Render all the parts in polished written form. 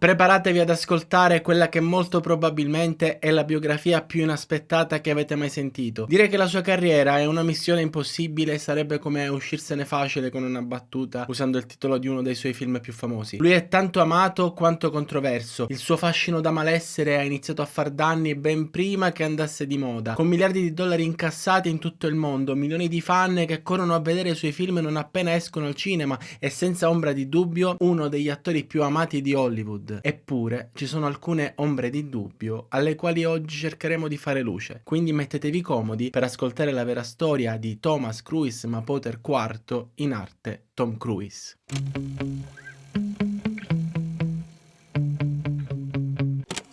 Preparatevi ad ascoltare quella che molto probabilmente è la biografia più inaspettata che avete mai sentito. Dire che la sua carriera è una missione impossibile sarebbe come uscirsene facile con una battuta usando il titolo di uno dei suoi film più famosi. Lui è tanto amato quanto controverso. Il suo fascino da malessere ha iniziato a far danni ben prima che andasse di moda. Con miliardi di dollari incassati in tutto il mondo, milioni di fan che corrono a vedere i suoi film non appena escono al cinema, e senza ombra di dubbio uno degli attori più amati di Hollywood. Eppure ci sono alcune ombre di dubbio alle quali oggi cercheremo di fare luce. Quindi mettetevi comodi per ascoltare la vera storia di Thomas Cruise Mapoter IV, in arte Tom Cruise.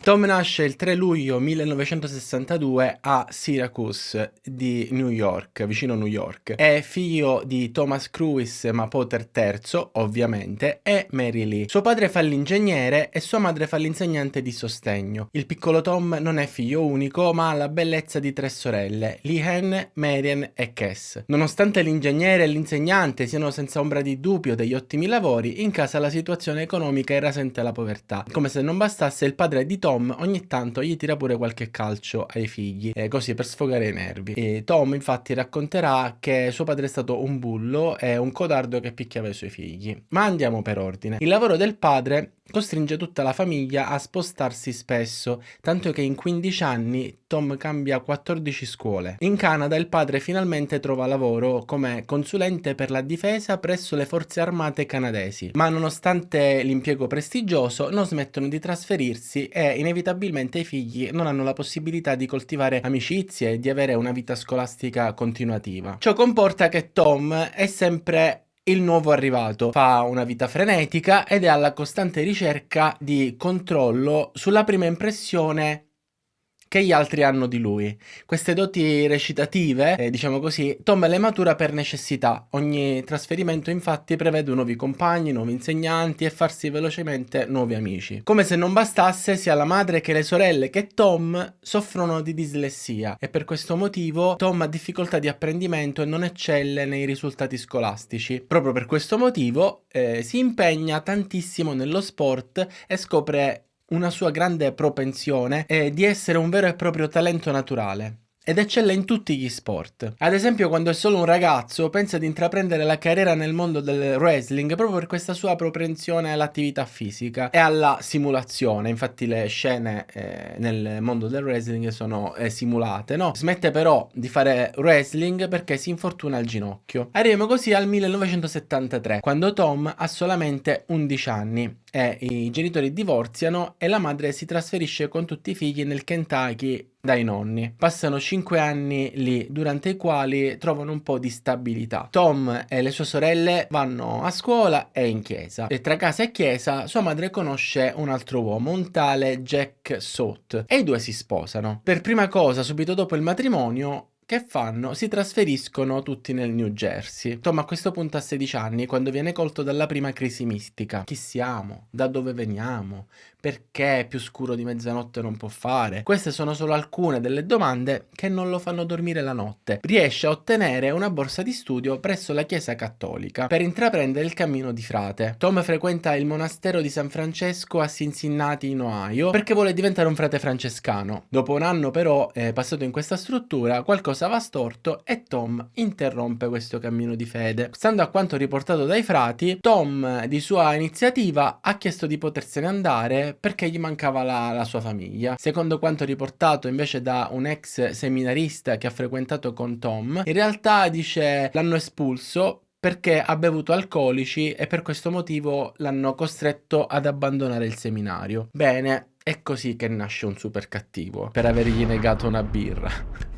Tom nasce il 3 luglio 1962 a Syracuse di New York, vicino New York. È figlio di Thomas Cruise Mapoter III, ovviamente, e Mary Lee. Suo padre fa l'ingegnere e sua madre fa l'insegnante di sostegno. Il piccolo Tom non è figlio unico, ma ha la bellezza di 3 sorelle, Leanne, Marian e Cass. Nonostante l'ingegnere e l'insegnante siano senza ombra di dubbio degli ottimi lavori, in casa la situazione economica era rasente la povertà. Come se non bastasse, il padre di Tom ogni tanto gli tira pure qualche calcio ai figli, così per sfogare i nervi. E Tom infatti racconterà che suo padre è stato un bullo e un codardo che picchiava i suoi figli. Ma andiamo per ordine. Il lavoro del padre costringe tutta la famiglia a spostarsi spesso, tanto che in 15 anni Tom cambia 14 scuole. In Canada il padre finalmente trova lavoro come consulente per la difesa presso le forze armate canadesi, ma nonostante l'impiego prestigioso non smettono di trasferirsi e inevitabilmente i figli non hanno la possibilità di coltivare amicizie e di avere una vita scolastica continuativa. Ciò comporta che Tom è sempre il nuovo arrivato, fa una vita frenetica ed è alla costante ricerca di controllo sulla prima impressione che gli altri hanno di lui. Queste doti recitative, diciamo così, Tom le matura per necessità. Ogni trasferimento infatti prevede nuovi compagni, nuovi insegnanti e farsi velocemente nuovi amici. Come se non bastasse, sia la madre che le sorelle che Tom soffrono di dislessia e per questo motivo Tom ha difficoltà di apprendimento e non eccelle nei risultati scolastici. Proprio per questo motivo si impegna tantissimo nello sport e scopre una sua grande propensione è di essere un vero e proprio talento naturale. Ed eccelle in tutti gli sport. Ad esempio, quando è solo un ragazzo, pensa di intraprendere la carriera nel mondo del wrestling proprio per questa sua propensione all'attività fisica e alla simulazione. Infatti le scene nel mondo del wrestling sono simulate, no? Smette però di fare wrestling perché si infortuna al ginocchio. Arriviamo così al 1973, quando Tom ha solamente 11 anni. E i genitori divorziano e la madre si trasferisce con tutti i figli nel Kentucky dai nonni. Passano 5 anni lì, durante i quali trovano un po' di stabilità. Tom e le sue sorelle vanno a scuola e in chiesa. E tra casa e chiesa sua madre conosce un altro uomo, un tale Jack Soth, e i due si sposano. Per prima cosa, subito dopo il matrimonio, che fanno? Si trasferiscono tutti nel New Jersey. Tom a questo punto ha 16 anni quando viene colto dalla prima crisi mistica. Chi siamo? Da dove veniamo? Perché più scuro di mezzanotte non può fare? Queste sono solo alcune delle domande che non lo fanno dormire la notte. Riesce a ottenere una borsa di studio presso la Chiesa Cattolica per intraprendere il cammino di frate. Tom frequenta il monastero di San Francesco a Cincinnati in Ohio perché vuole diventare un frate francescano. Dopo un anno però passato in questa struttura qualcosa va storto e Tom interrompe questo cammino di fede. Stando a quanto riportato dai frati, Tom di sua iniziativa ha chiesto di potersene andare perché gli mancava la sua famiglia. Secondo quanto riportato invece da un ex seminarista che ha frequentato con Tom, in realtà dice l'hanno espulso perché ha bevuto alcolici e per questo motivo l'hanno costretto ad abbandonare il seminario. Bene, è così che nasce un super cattivo, per avergli negato una birra.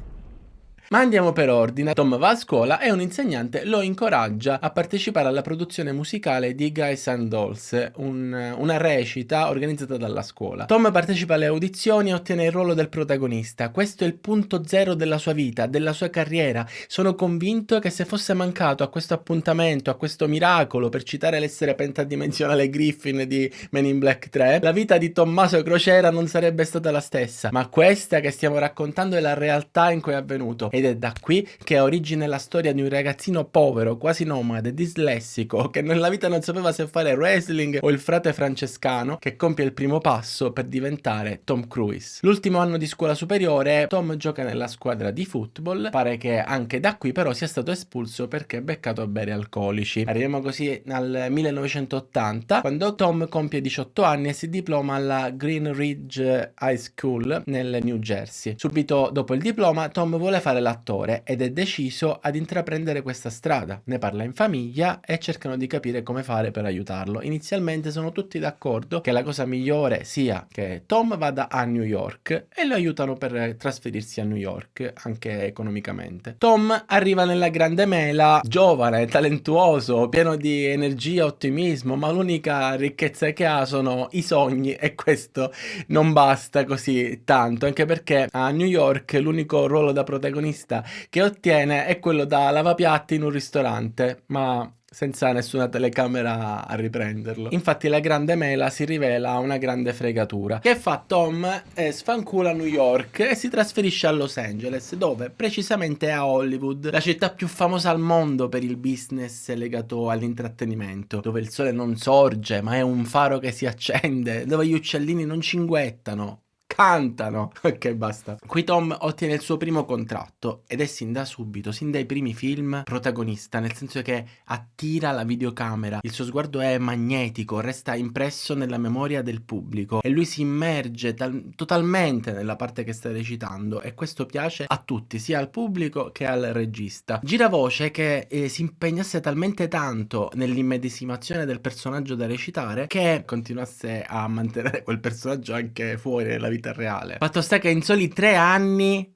Ma andiamo per ordine. Tom va a scuola e un insegnante lo incoraggia a partecipare alla produzione musicale di Guys and Dolls, una recita organizzata dalla scuola. Tom partecipa alle audizioni e ottiene il ruolo del protagonista. Questo è il punto zero della sua vita, della sua carriera. Sono convinto che se fosse mancato a questo appuntamento, a questo miracolo, per citare l'essere pentadimensionale Griffin di Men in Black 3, la vita di Tommaso Crociera non sarebbe stata la stessa. Ma questa che stiamo raccontando è la realtà in cui è avvenuto. ed è da qui che ha origine la storia di un ragazzino povero, quasi nomade, dislessico, che nella vita non sapeva se fare wrestling o il frate francescano, che compie il primo passo per diventare Tom Cruise. L'ultimo anno di scuola superiore, Tom gioca nella squadra di football, pare che anche da qui però sia stato espulso perché è beccato a bere alcolici. Arriviamo così al 1980, quando Tom compie 18 anni e si diploma alla Green Ridge High School nel New Jersey. Subito dopo il diploma Tom vuole fare l'attore ed è deciso ad intraprendere questa strada. Ne parla in famiglia e cercano di capire come fare per aiutarlo. Inizialmente sono tutti d'accordo che la cosa migliore sia che Tom vada a New York e lo aiutano per trasferirsi a New York anche economicamente. Tom arriva nella grande mela, giovane, talentuoso, pieno di energia e ottimismo, ma l'unica ricchezza che ha sono i sogni e questo non basta così tanto, anche perché a New York l'unico ruolo da protagonista che ottiene è quello da lavapiatti in un ristorante, ma senza nessuna telecamera a riprenderlo. Infatti la grande mela si rivela una grande fregatura. Che fa Tom? Sfancula New York e si trasferisce a Los Angeles, dove precisamente a Hollywood, la città più famosa al mondo per il business legato all'intrattenimento, dove il sole non sorge ma è un faro che si accende, dove gli uccellini non cinguettano, cantano. Ok, basta. Qui Tom ottiene il suo primo contratto ed è sin da subito, sin dai primi film, protagonista, nel senso che attira la videocamera. Il suo sguardo è magnetico, resta impresso nella memoria del pubblico e lui si immerge totalmente nella parte che sta recitando e questo piace a tutti, sia al pubblico che al regista. Gira voce che si impegnasse talmente tanto nell'immedesimazione del personaggio da recitare che continuasse a mantenere quel personaggio anche fuori nella vita reale. Fatto sta che in soli 3 anni,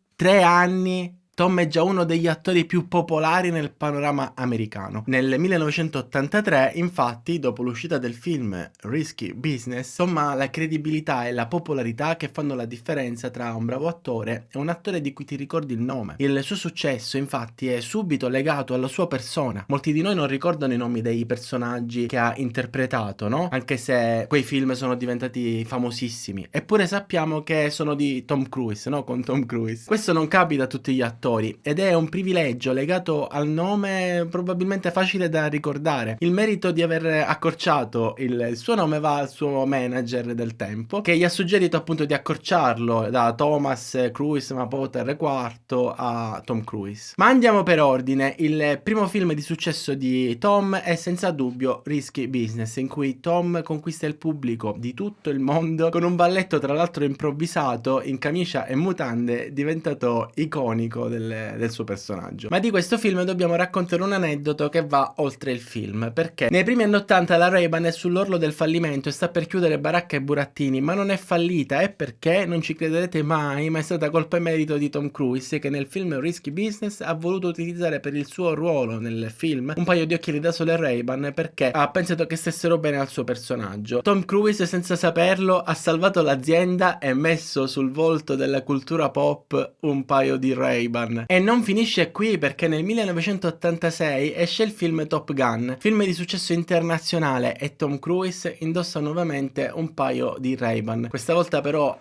Tom è già uno degli attori più popolari nel panorama americano. Nel 1983, infatti, dopo l'uscita del film Risky Business, Tom ha la credibilità e la popolarità che fanno la differenza tra un bravo attore e un attore di cui ti ricordi il nome. Il suo successo, infatti, è subito legato alla sua persona. Molti di noi non ricordano i nomi dei personaggi che ha interpretato, no? Anche se quei film sono diventati famosissimi. Eppure sappiamo che sono di Tom Cruise, no? Con Tom Cruise. Questo non capita a tutti gli attori ed è un privilegio legato al nome probabilmente facile da ricordare. Il merito di aver accorciato il suo nome va al suo manager del tempo, che gli ha suggerito appunto di accorciarlo da Thomas Cruise ma Potter IV a Tom Cruise. Ma andiamo per ordine. Il primo film di successo di Tom è senza dubbio Risky Business, in cui Tom conquista il pubblico di tutto il mondo con un balletto tra l'altro improvvisato in camicia e mutande diventato iconico del suo personaggio. Ma di questo film dobbiamo raccontare un aneddoto che va oltre il film, perché nei primi anni 80 la Ray-Ban è sull'orlo del fallimento e sta per chiudere baracca e burattini, ma non è fallita, e perché non ci crederete mai, ma è stata colpa e merito di Tom Cruise, che nel film Risky Business ha voluto utilizzare per il suo ruolo nel film un paio di occhiali da sole Ray-Ban perché ha pensato che stessero bene al suo personaggio. Tom Cruise, senza saperlo, ha salvato l'azienda e messo sul volto della cultura pop un paio di Ray-Ban. E non finisce qui, perché nel 1986 esce il film Top Gun, film di successo internazionale, e Tom Cruise indossa nuovamente un paio di Ray-Ban. Questa volta però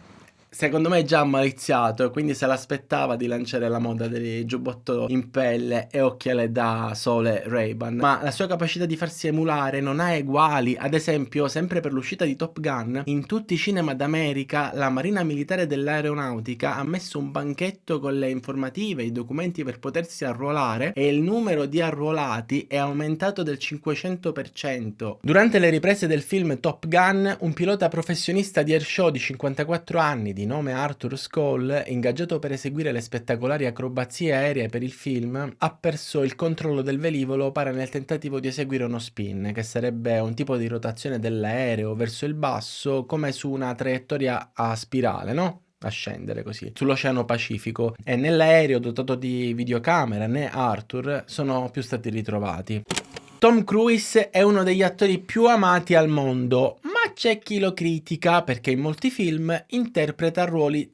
secondo me è già maliziato e quindi se l'aspettava di lanciare la moda del giubbotto in pelle e occhiale da sole Ray-Ban, ma la sua capacità di farsi emulare non ha eguali. Ad esempio, sempre per l'uscita di Top Gun, in tutti i cinema d'America la Marina Militare dell'Aeronautica ha messo un banchetto con le informative e i documenti per potersi arruolare e il numero di arruolati è aumentato del 500%. Durante le riprese del film Top Gun, un pilota professionista di airshow di 54 anni di nome Arthur Skoll, ingaggiato per eseguire le spettacolari acrobazie aeree per il film, ha perso il controllo del velivolo, pare nel tentativo di eseguire uno spin, che sarebbe un tipo di rotazione dell'aereo verso il basso, come su una traiettoria a spirale, no? A scendere così sull'Oceano Pacifico, e nell'aereo dotato di videocamera né Arthur sono più stati ritrovati. Tom Cruise è uno degli attori più amati al mondo, ma c'è chi lo critica perché in molti film interpreta ruoli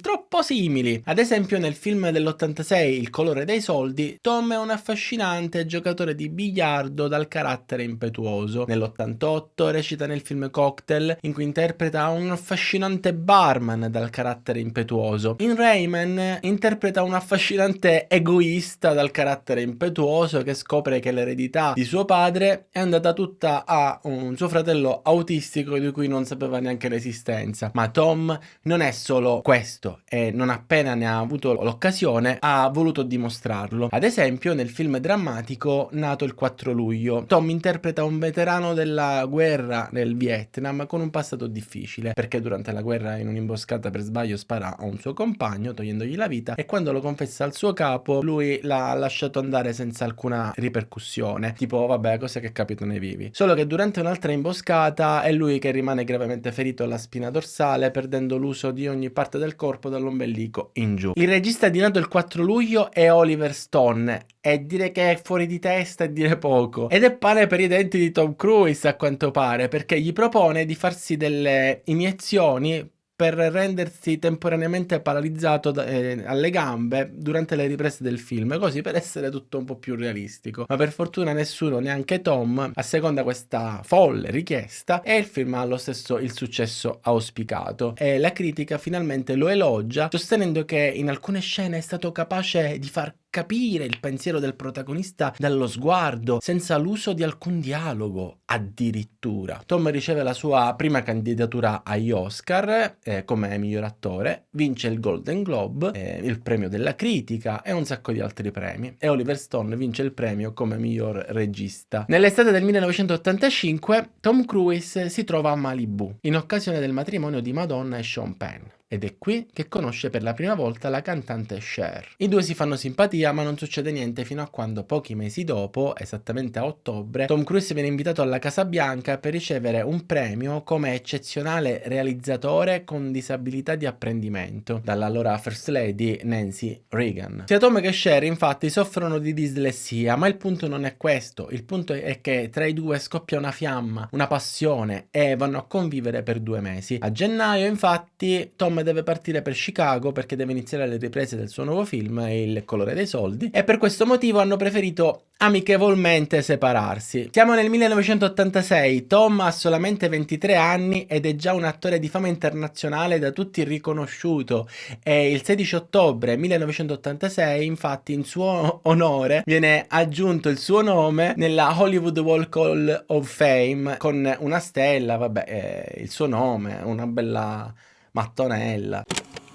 troppo simili. Ad esempio nel film dell'86 Il colore dei soldi, Tom è un affascinante giocatore di biliardo dal carattere impetuoso. Nell'88 recita nel film Cocktail, in cui interpreta un affascinante barman dal carattere impetuoso. In Rayman interpreta un affascinante egoista dal carattere impetuoso che scopre che l'eredità di suo padre è andata tutta a un suo fratello autistico di cui non sapeva neanche l'esistenza. Ma Tom non è solo questo e non appena ne ha avuto l'occasione ha voluto dimostrarlo. Ad esempio nel film drammatico Nato il 4 luglio, Tom interpreta un veterano della guerra nel Vietnam con un passato difficile, perché durante la guerra in un'imboscata per sbaglio spara a un suo compagno togliendogli la vita e quando lo confessa al suo capo lui l'ha lasciato andare senza alcuna ripercussione, tipo vabbè, cose che capitano ai vivi. Solo che durante un'altra imboscata è lui che rimane gravemente ferito alla spina dorsale, perdendo l'uso di ogni parte del corpo dall'ombelico in giù. Il regista di Nato il 4 luglio è Oliver Stone e dire che è fuori di testa è dire poco. Ed è pane per i denti di Tom Cruise a quanto pare, perché gli propone di farsi delle iniezioni per rendersi temporaneamente paralizzato alle gambe durante le riprese del film, così per essere tutto un po' più realistico. Ma per fortuna nessuno, neanche Tom, asseconda questa folle richiesta e il film ha lo stesso il successo auspicato. E la critica finalmente lo elogia, sostenendo che in alcune scene è stato capace di far capire il pensiero del protagonista dallo sguardo, senza l'uso di alcun dialogo, addirittura. Tom riceve la sua prima candidatura agli Oscar come miglior attore, vince il Golden Globe, il premio della critica e un sacco di altri premi. E Oliver Stone vince il premio come miglior regista. Nell'estate del 1985 Tom Cruise si trova a Malibu, in occasione del matrimonio di Madonna e Sean Penn. Ed è qui che conosce per la prima volta la cantante Cher. I due si fanno simpatia, ma non succede niente fino a quando pochi mesi dopo, esattamente a ottobre, Tom Cruise viene invitato alla Casa Bianca per ricevere un premio come eccezionale realizzatore con disabilità di apprendimento dall'allora First Lady Nancy Reagan. Sia Tom che Cher infatti soffrono di dislessia, ma il punto non è questo. Il punto è che tra i due scoppia una fiamma, una passione e vanno a convivere per 2 mesi. A gennaio infatti Tom deve partire per Chicago perché deve iniziare le riprese del suo nuovo film Il colore dei soldi e per questo motivo hanno preferito amichevolmente separarsi. Siamo nel 1986, Tom ha solamente 23 anni ed è già un attore di fama internazionale da tutti riconosciuto e il 16 ottobre 1986 infatti in suo onore viene aggiunto il suo nome nella Hollywood Walk of Fame con una stella, vabbè, il suo nome, una bella mattonella.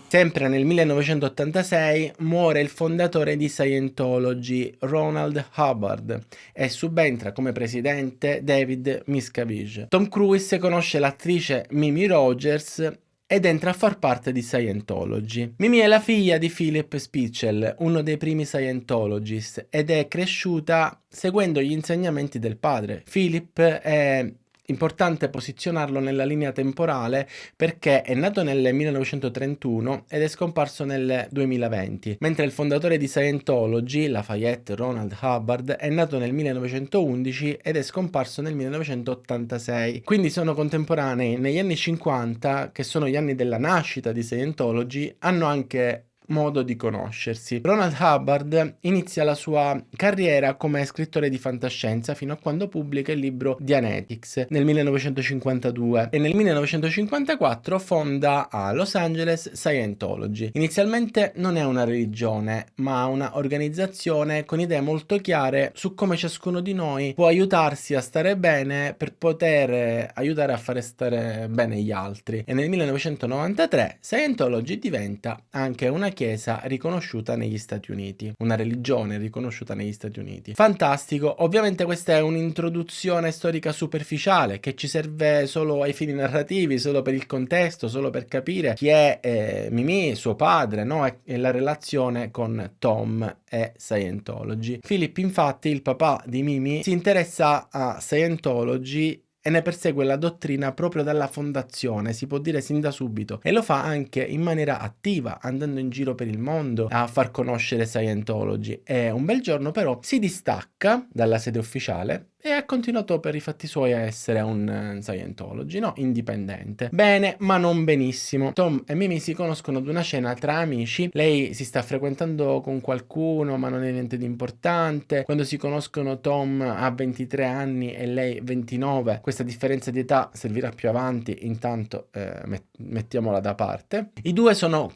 Sempre nel 1986 muore il fondatore di Scientology, Ronald Hubbard, e subentra come presidente David Miscavige. Tom Cruise conosce l'attrice Mimi Rogers ed entra a far parte di Scientology. Mimi è la figlia di Philip Spichel, uno dei primi Scientologist, ed è cresciuta seguendo gli insegnamenti del padre. Philip è importante posizionarlo nella linea temporale perché è nato nel 1931 ed è scomparso nel 2020, mentre il fondatore di Scientology, Lafayette Ronald Hubbard, è nato nel 1911 ed è scomparso nel 1986. Quindi sono contemporanei. Negli anni 50, che sono gli anni della nascita di Scientology, hanno anche modo di conoscersi. Ronald Hubbard inizia la sua carriera come scrittore di fantascienza fino a quando pubblica il libro Dianetics nel 1952 e nel 1954 fonda a Los Angeles Scientology. Inizialmente non è una religione, ma una organizzazione con idee molto chiare su come ciascuno di noi può aiutarsi a stare bene per poter aiutare a fare stare bene gli altri. E nel 1993 Scientology diventa anche una chiesa riconosciuta negli Stati Uniti, una religione riconosciuta negli Stati Uniti. Fantastico. Ovviamente questa è un'introduzione storica superficiale che ci serve solo ai fini narrativi, solo per il contesto, solo per capire chi è Mimi, suo padre, no? E la relazione con Tom e Scientology. Philip, infatti, il papà di Mimi, si interessa a Scientology e ne persegue la dottrina proprio dalla fondazione, si può dire sin da subito, e lo fa anche in maniera attiva, andando in giro per il mondo a far conoscere Scientology. E un bel giorno però si distacca dalla sede ufficiale e ha continuato per i fatti suoi a essere un Scientology, no? Indipendente. Bene, ma non benissimo. Tom e Mimi si conoscono ad una cena tra amici, lei si sta frequentando con qualcuno, ma non è niente di importante. Quando si conoscono Tom ha 23 anni e lei 29, questa differenza di età servirà più avanti, intanto mettiamola da parte. I due sono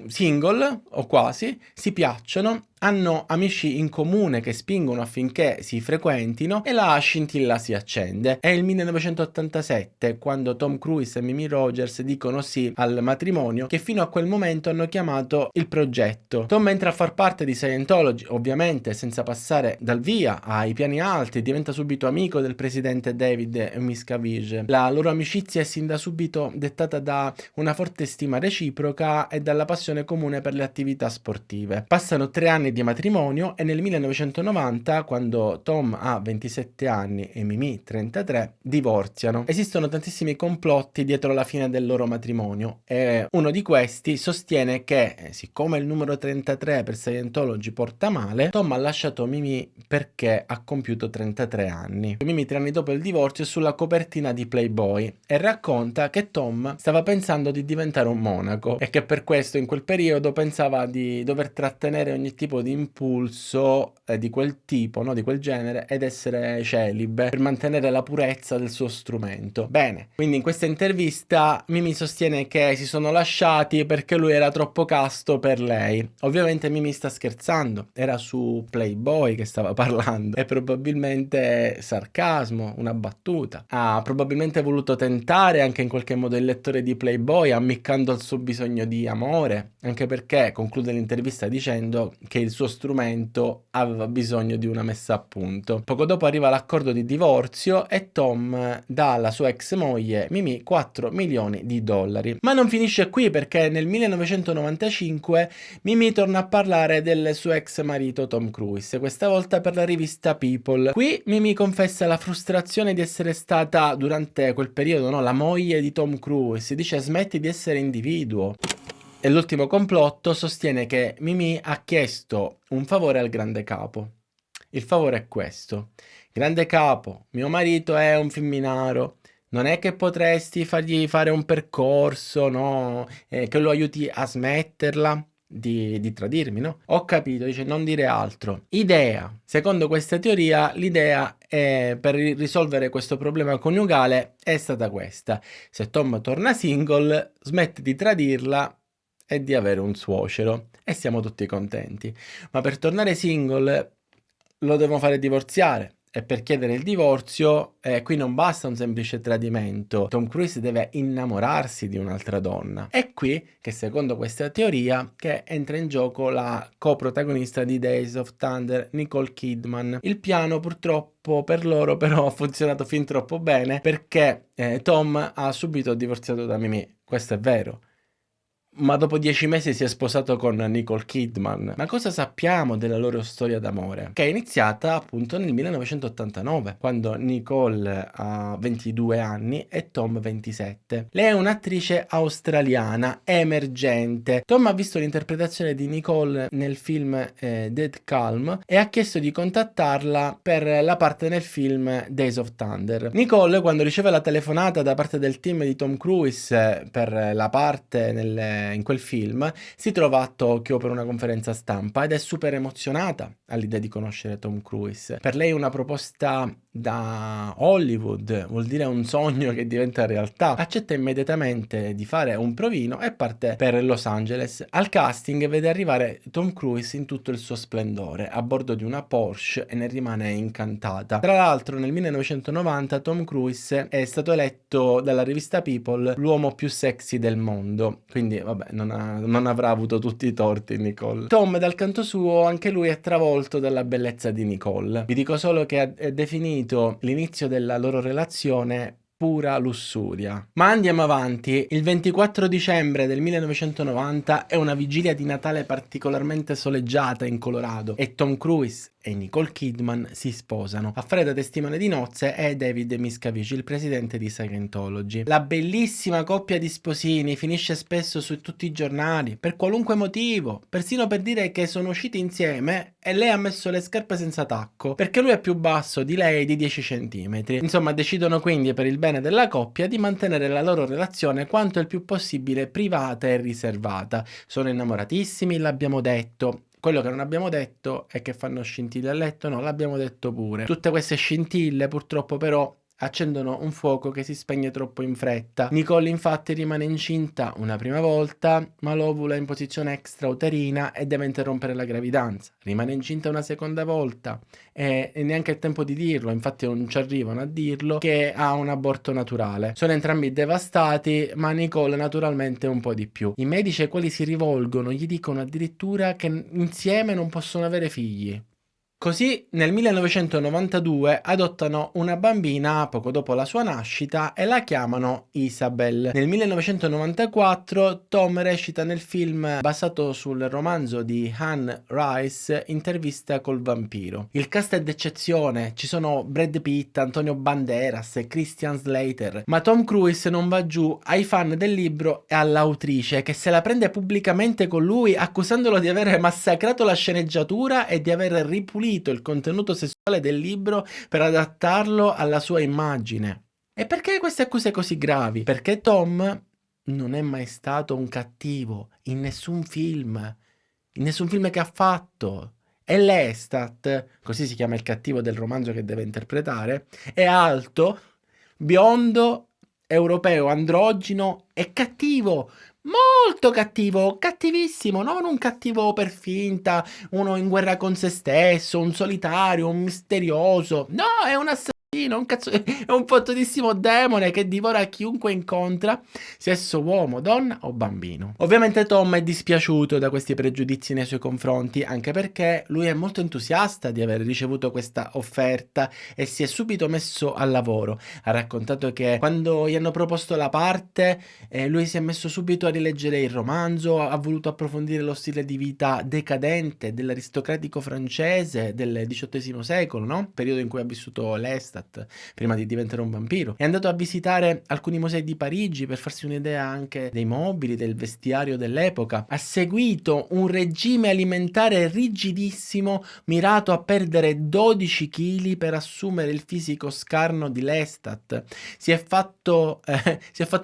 single, o quasi, si piacciono, hanno amici in comune che spingono affinché si frequentino e la scintilla si accende. È il 1987 quando Tom Cruise e Mimi Rogers dicono sì al matrimonio che fino a quel momento hanno chiamato il progetto. Tom entra a far parte di Scientology, ovviamente senza passare dal via ai piani alti, diventa subito amico del presidente David Miscavige. La loro amicizia è sin da subito dettata da una forte stima reciproca e dalla passione comune per le attività sportive. Passano 3 anni di matrimonio e nel 1990, quando Tom ha 27 anni e Mimi 33, divorziano. Esistono tantissimi complotti dietro la fine del loro matrimonio e uno di questi sostiene che, siccome il numero 33 per Scientology porta male, Tom ha lasciato Mimi perché ha compiuto 33 anni. Mimi 3 anni dopo il divorzio è sulla copertina di Playboy e racconta che Tom stava pensando di diventare un monaco e che per questo in quel periodo pensava di dover trattenere ogni tipo di impulso di quel tipo, no, di quel genere, ed essere celibe per mantenere la purezza del suo strumento. Bene, quindi in questa intervista Mimi sostiene che si sono lasciati perché lui era troppo casto per lei. Ovviamente Mimi sta scherzando, era su Playboy che stava parlando, è probabilmente sarcasmo, una battuta. Ha probabilmente voluto tentare anche in qualche modo il lettore di Playboy, ammiccando al suo bisogno di amore, anche perché conclude l'intervista dicendo che il suo strumento aveva bisogno di una messa a punto. Poco dopo arriva l'accordo di divorzio e Tom dà alla sua ex moglie Mimi 4 milioni di dollari. Ma non finisce qui, perché nel 1995 Mimi torna a parlare del suo ex marito Tom Cruise, questa volta per la rivista People. Qui Mimi confessa la frustrazione di essere stata durante quel periodo, no, la moglie di Tom Cruise. Dice: smetti di essere individuo. E l'ultimo complotto sostiene che Mimi ha chiesto un favore al grande capo. Il favore è questo: grande capo, mio marito è un femminaro, non è che potresti fargli fare un percorso, no? Che lo aiuti a smetterla di tradirmi, no? Ho capito, dice, non dire altro. Idea. Secondo questa teoria, l'idea per risolvere questo problema coniugale è stata questa: se Tom torna single, smette di tradirla e di avere un suocero e siamo tutti contenti. Ma per tornare single lo devono fare divorziare, e per chiedere il divorzio qui non basta un semplice tradimento. Tom Cruise deve innamorarsi di un'altra donna. È qui che, secondo questa teoria, che entra in gioco la coprotagonista di Days of Thunder, Nicole Kidman. Il piano purtroppo per loro però ha funzionato fin troppo bene, perché Tom ha subito divorziato da Mimi. Questo è vero. Ma dopo 10 mesi si è sposato con Nicole Kidman. Ma cosa sappiamo della loro storia d'amore? Che è iniziata appunto nel 1989, quando Nicole ha 22 anni e Tom 27. Lei è un'attrice australiana emergente. Tom ha visto l'interpretazione di Nicole nel film Dead Calm e ha chiesto di contattarla per la parte nel film Days of Thunder. Nicole, quando riceve la telefonata da parte del team di Tom Cruise per la parte in quel film, si trova a Tokyo per una conferenza stampa ed è super emozionata all'idea di conoscere Tom Cruise. Per lei una proposta da Hollywood vuol dire un sogno che diventa realtà. Accetta immediatamente di fare un provino e parte per Los Angeles. Al casting vede arrivare Tom Cruise in tutto il suo splendore, a bordo di una Porsche, e ne rimane incantata. Tra l'altro nel 1990 Tom Cruise è stato eletto dalla rivista People l'uomo più sexy del mondo, quindi vabbè, non avrà avuto tutti i torti Nicole. Tom, dal canto suo, anche lui è travolto dalla bellezza di Nicole. Vi dico solo che ha definito l'inizio della loro relazione pura lussuria. Ma andiamo avanti. Il 24 dicembre del 1990 è una vigilia di Natale particolarmente soleggiata in Colorado e Tom Cruise e Nicole Kidman si sposano. A fare da testimone di nozze è David Miscavige, il presidente di Scientology. La bellissima coppia di sposini finisce spesso su tutti i giornali, per qualunque motivo, persino per dire che sono usciti insieme e lei ha messo le scarpe senza tacco, perché lui è più basso di lei di 10 centimetri. Insomma, decidono quindi per il bene della coppia di mantenere la loro relazione quanto il più possibile privata e riservata. Sono innamoratissimi, l'abbiamo detto. Quello che non abbiamo detto è che fanno scintille a letto, no, l'abbiamo detto pure. Tutte queste scintille purtroppo però accendono un fuoco che si spegne troppo in fretta. Nicole infatti rimane incinta una prima volta, ma l'ovulo è in posizione extrauterina e deve interrompere la gravidanza. Rimane incinta una seconda volta e neanche il tempo di dirlo, infatti non ci arrivano a dirlo, che ha un aborto naturale. Sono entrambi devastati, ma Nicole naturalmente un po' di più. I medici ai quali si rivolgono gli dicono addirittura che insieme non possono avere figli. Così nel 1992 adottano una bambina poco dopo la sua nascita e la chiamano Isabel. Nel 1994 Tom recita nel film basato sul romanzo di Anne Rice, Intervista col vampiro. Il cast è d'eccezione, ci sono Brad Pitt, Antonio Banderas e Christian Slater, ma Tom Cruise non va giù ai fan del libro e all'autrice che se la prende pubblicamente con lui accusandolo di aver massacrato la sceneggiatura e di aver ripulito il contenuto sessuale del libro per adattarlo alla sua immagine. E perché queste accuse così gravi? Perché Tom non è mai stato un cattivo in nessun film che ha fatto. E Lestat, così si chiama il cattivo del romanzo che deve interpretare, è alto, biondo, europeo, androgino e cattivo. Molto cattivo, cattivissimo, non un cattivo per finta, uno in guerra con se stesso, un solitario, un misterioso. No, è un assassino, è un fottutissimo demone che divora chiunque incontra, sia esso uomo, donna o bambino. Ovviamente Tom è dispiaciuto da questi pregiudizi nei suoi confronti, anche perché lui è molto entusiasta di aver ricevuto questa offerta e si è subito messo al lavoro. Ha raccontato che quando gli hanno proposto la parte, lui si è messo subito a rileggere il romanzo, ha voluto approfondire lo stile di vita decadente dell'aristocratico francese del XVIII secolo, no? Periodo in cui ha vissuto Lestat prima di diventare un vampiro. È andato a visitare alcuni musei di Parigi per farsi un'idea anche dei mobili, del vestiario dell'epoca. Ha seguito un regime alimentare rigidissimo mirato a perdere 12 kg per assumere il fisico scarno di Lestat. Si è fatto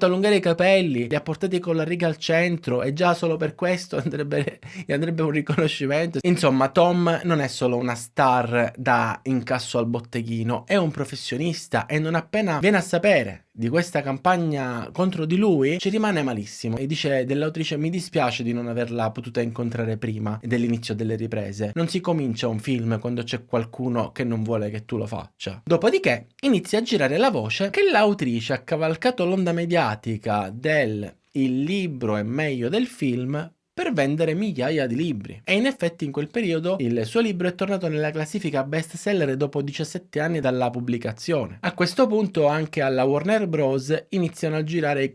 allungare i capelli, li ha portati con la riga al centro e già solo per questo gli andrebbe un riconoscimento. Insomma, Tom non è solo una star da incasso al botteghino, è un professionista e non appena viene a sapere di questa campagna contro di lui ci rimane malissimo e dice dell'autrice: mi dispiace di non averla potuta incontrare prima dell'inizio delle riprese. Non si comincia un film quando c'è qualcuno che non vuole che tu lo faccia. Dopodiché inizia a girare la voce che l'autrice ha cavalcato l'onda mediatica del "il libro è meglio del film" per vendere migliaia di libri. E in effetti in quel periodo il suo libro è tornato nella classifica bestseller dopo 17 anni dalla pubblicazione. A questo punto anche alla Warner Bros. Iniziano a girare i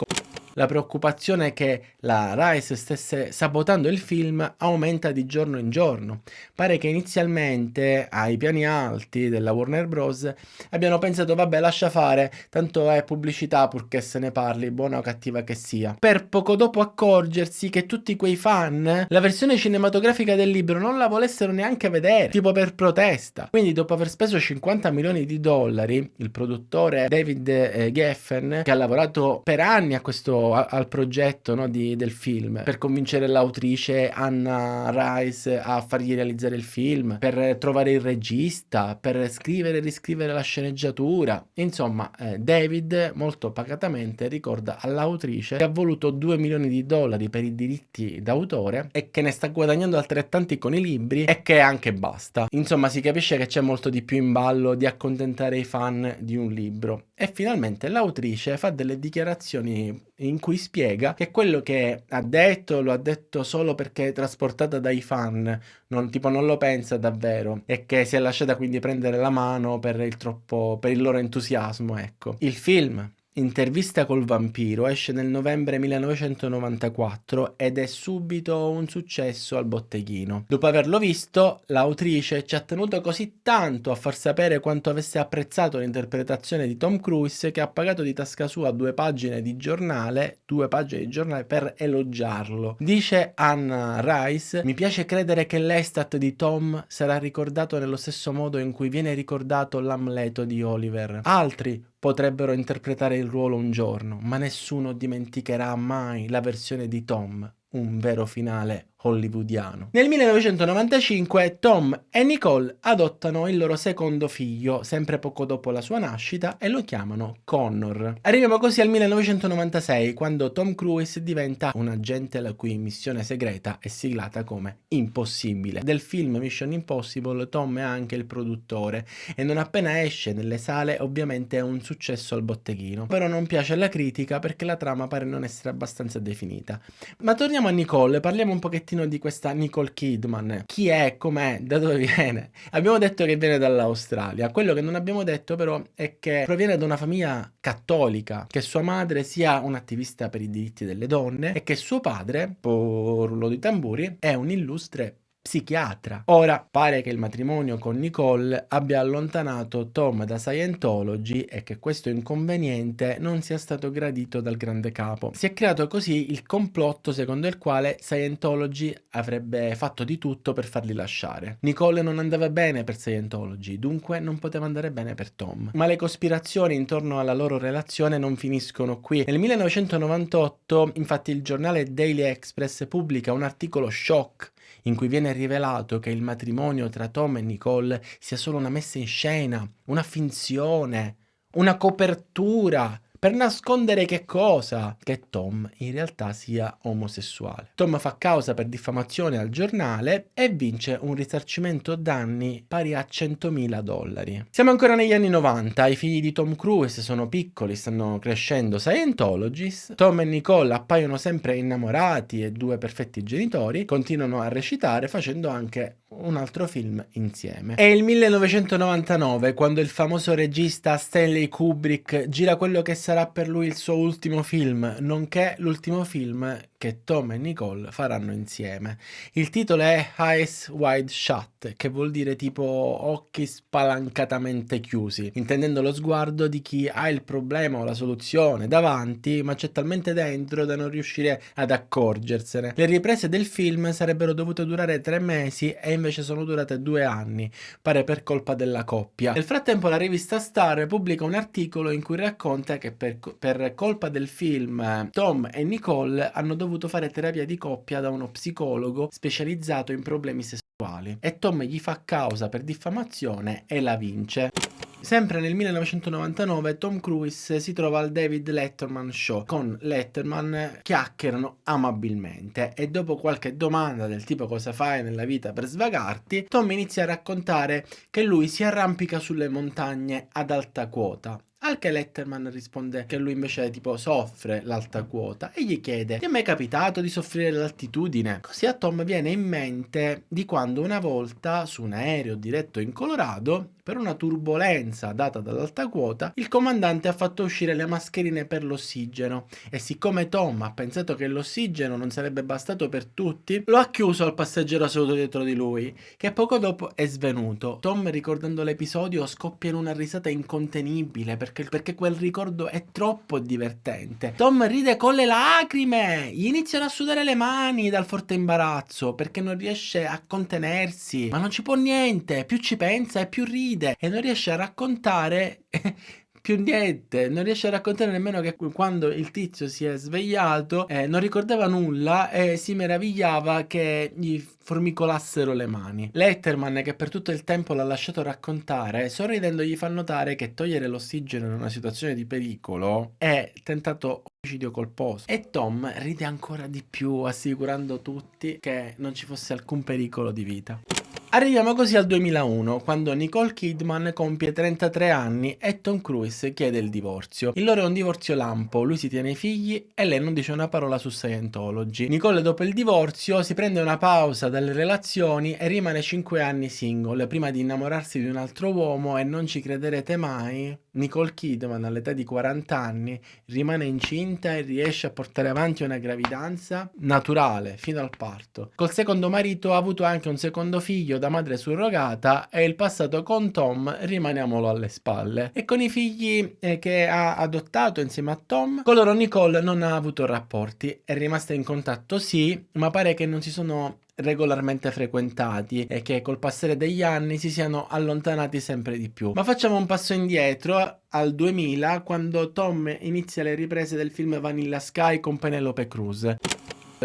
la preoccupazione che la Rice stesse sabotando il film aumenta di giorno in giorno. Pare che inizialmente ai piani alti della Warner Bros. Abbiano pensato vabbè lascia fare, tanto è pubblicità purché se ne parli, buona o cattiva che sia. Per poco dopo accorgersi che tutti quei fan la versione cinematografica del libro non la volessero neanche vedere, tipo per protesta. Quindi dopo aver speso 50 milioni di dollari, il produttore David Geffen, che ha lavorato per anni a questo al progetto, no, del film, per convincere l'autrice Anna Rice a fargli realizzare il film, per trovare il regista, per scrivere e riscrivere la sceneggiatura. Insomma, David molto pacatamente ricorda all'autrice che ha voluto 2 milioni di dollari per i diritti d'autore e che ne sta guadagnando altrettanti con i libri e che anche basta. Insomma, si capisce che c'è molto di più in ballo di accontentare i fan di un libro. E finalmente l'autrice fa delle dichiarazioni in cui spiega che quello che ha detto lo ha detto solo perché è trasportata dai fan, non lo pensa davvero, e che si è lasciata quindi prendere la mano per il loro entusiasmo, ecco. Il film Intervista col vampiro esce nel novembre 1994 ed è subito un successo al botteghino. Dopo averlo visto, l'autrice ci ha tenuto così tanto a far sapere quanto avesse apprezzato l'interpretazione di Tom Cruise che ha pagato di tasca sua 2 pagine di giornale per elogiarlo. Dice Anna Rice: mi piace credere che l'estat di Tom sarà ricordato nello stesso modo in cui viene ricordato l'Amleto di Oliver. Altri potrebbero interpretare il ruolo un giorno, ma nessuno dimenticherà mai la versione di Tom, un vero finale hollywoodiano. Nel 1995 Tom e Nicole adottano il loro secondo figlio, sempre poco dopo la sua nascita, e lo chiamano Connor. Arriviamo così al 1996, quando Tom Cruise diventa un agente la cui missione segreta è siglata come Impossibile. Del film Mission Impossible Tom è anche il produttore e non appena esce nelle sale ovviamente è un successo al botteghino, però non piace alla critica perché la trama pare non essere abbastanza definita. Ma torniamo a Nicole, parliamo un pochettino di questa Nicole Kidman. Chi è, com'è, da dove viene? Abbiamo detto che viene dall'Australia. Quello che non abbiamo detto però è che proviene da una famiglia cattolica, che sua madre sia un'attivista per i diritti delle donne e che suo padre, rullo di tamburi, è un illustre psichiatra. Ora pare che il matrimonio con Nicole abbia allontanato Tom da Scientology e che questo inconveniente non sia stato gradito dal grande capo. Si è creato così il complotto secondo il quale Scientology avrebbe fatto di tutto per farli lasciare. Nicole non andava bene per Scientology, dunque non poteva andare bene per Tom. Ma le cospirazioni intorno alla loro relazione non finiscono qui. Nel 1998, infatti, il giornale Daily Express pubblica un articolo shock in cui viene rivelato che il matrimonio tra Tom e Nicole sia solo una messa in scena, una finzione, una copertura per nascondere che cosa? Che Tom in realtà sia omosessuale. Tom fa causa per diffamazione al giornale e vince un risarcimento danni pari a $100.000. Siamo ancora negli anni 90, i figli di Tom Cruise sono piccoli, stanno crescendo Scientologist. Tom e Nicole appaiono sempre innamorati e due perfetti genitori, continuano a recitare facendo anche un altro film insieme. È il 1999 quando il famoso regista Stanley Kubrick gira quello che sarà per lui il suo ultimo film, nonché l'ultimo film che Tom e Nicole faranno insieme. Il titolo è Eyes Wide Shut, che vuol dire tipo occhi spalancatamente chiusi, intendendo lo sguardo di chi ha il problema o la soluzione davanti, ma c'è talmente dentro da non riuscire ad accorgersene. Le riprese del film sarebbero dovute durare 3 mesi e invece sono durate 2 anni, pare per colpa della coppia. Nel frattempo la rivista Star pubblica un articolo in cui racconta che per colpa del film Tom e Nicole hanno dovuto fare terapia di coppia da uno psicologo specializzato in problemi sessuali e Tom gli fa causa per diffamazione e la vince. Sempre nel 1999 Tom Cruise si trova al David Letterman Show. Con Letterman chiacchierano amabilmente e dopo qualche domanda del tipo cosa fai nella vita per svagarti, Tom inizia a raccontare che lui si arrampica sulle montagne ad alta quota. Al che Letterman risponde che lui invece tipo soffre l'alta quota e gli chiede: ti è mai capitato di soffrire l'altitudine? Così a Tom viene in mente di quando una volta su un aereo diretto in Colorado, per una turbolenza data dall'alta quota, il comandante ha fatto uscire le mascherine per l'ossigeno e siccome Tom ha pensato che l'ossigeno non sarebbe bastato per tutti, lo ha chiuso al passeggero seduto dietro di lui, che poco dopo è svenuto. Tom, ricordando l'episodio, scoppia in una risata incontenibile perché quel ricordo è troppo divertente. Tom ride con le lacrime, gli iniziano a sudare le mani dal forte imbarazzo perché non riesce a contenersi, ma non ci può niente, più ci pensa e più ride e non riesce a raccontare più niente, non riesce a raccontare nemmeno che quando il tizio si è svegliato non ricordava nulla e si meravigliava che gli formicolassero le mani. Letterman, che per tutto il tempo l'ha lasciato raccontare, sorridendo gli fa notare che togliere l'ossigeno in una situazione di pericolo è tentato omicidio colposo e Tom ride ancora di più, assicurando tutti che non ci fosse alcun pericolo di vita. Arriviamo così al 2001, quando Nicole Kidman compie 33 anni e Tom Cruise chiede il divorzio. Il loro è un divorzio lampo, lui si tiene i figli e lei non dice una parola su Scientology. Nicole dopo il divorzio si prende una pausa dalle relazioni e rimane 5 anni single, prima di innamorarsi di un altro uomo e non ci crederete mai, Nicole Kidman all'età di 40 anni rimane incinta e riesce a portare avanti una gravidanza naturale fino al parto. Col secondo marito ha avuto anche un secondo figlio da madre surrogata e il passato con Tom rimaniamolo alle spalle. E con i figli che ha adottato insieme a Tom, con loro Nicole non ha avuto rapporti, è rimasta in contatto sì, ma pare che non si sono regolarmente frequentati e che col passare degli anni si siano allontanati sempre di più. Ma facciamo un passo indietro al 2000, quando Tom inizia le riprese del film Vanilla Sky con Penelope Cruz.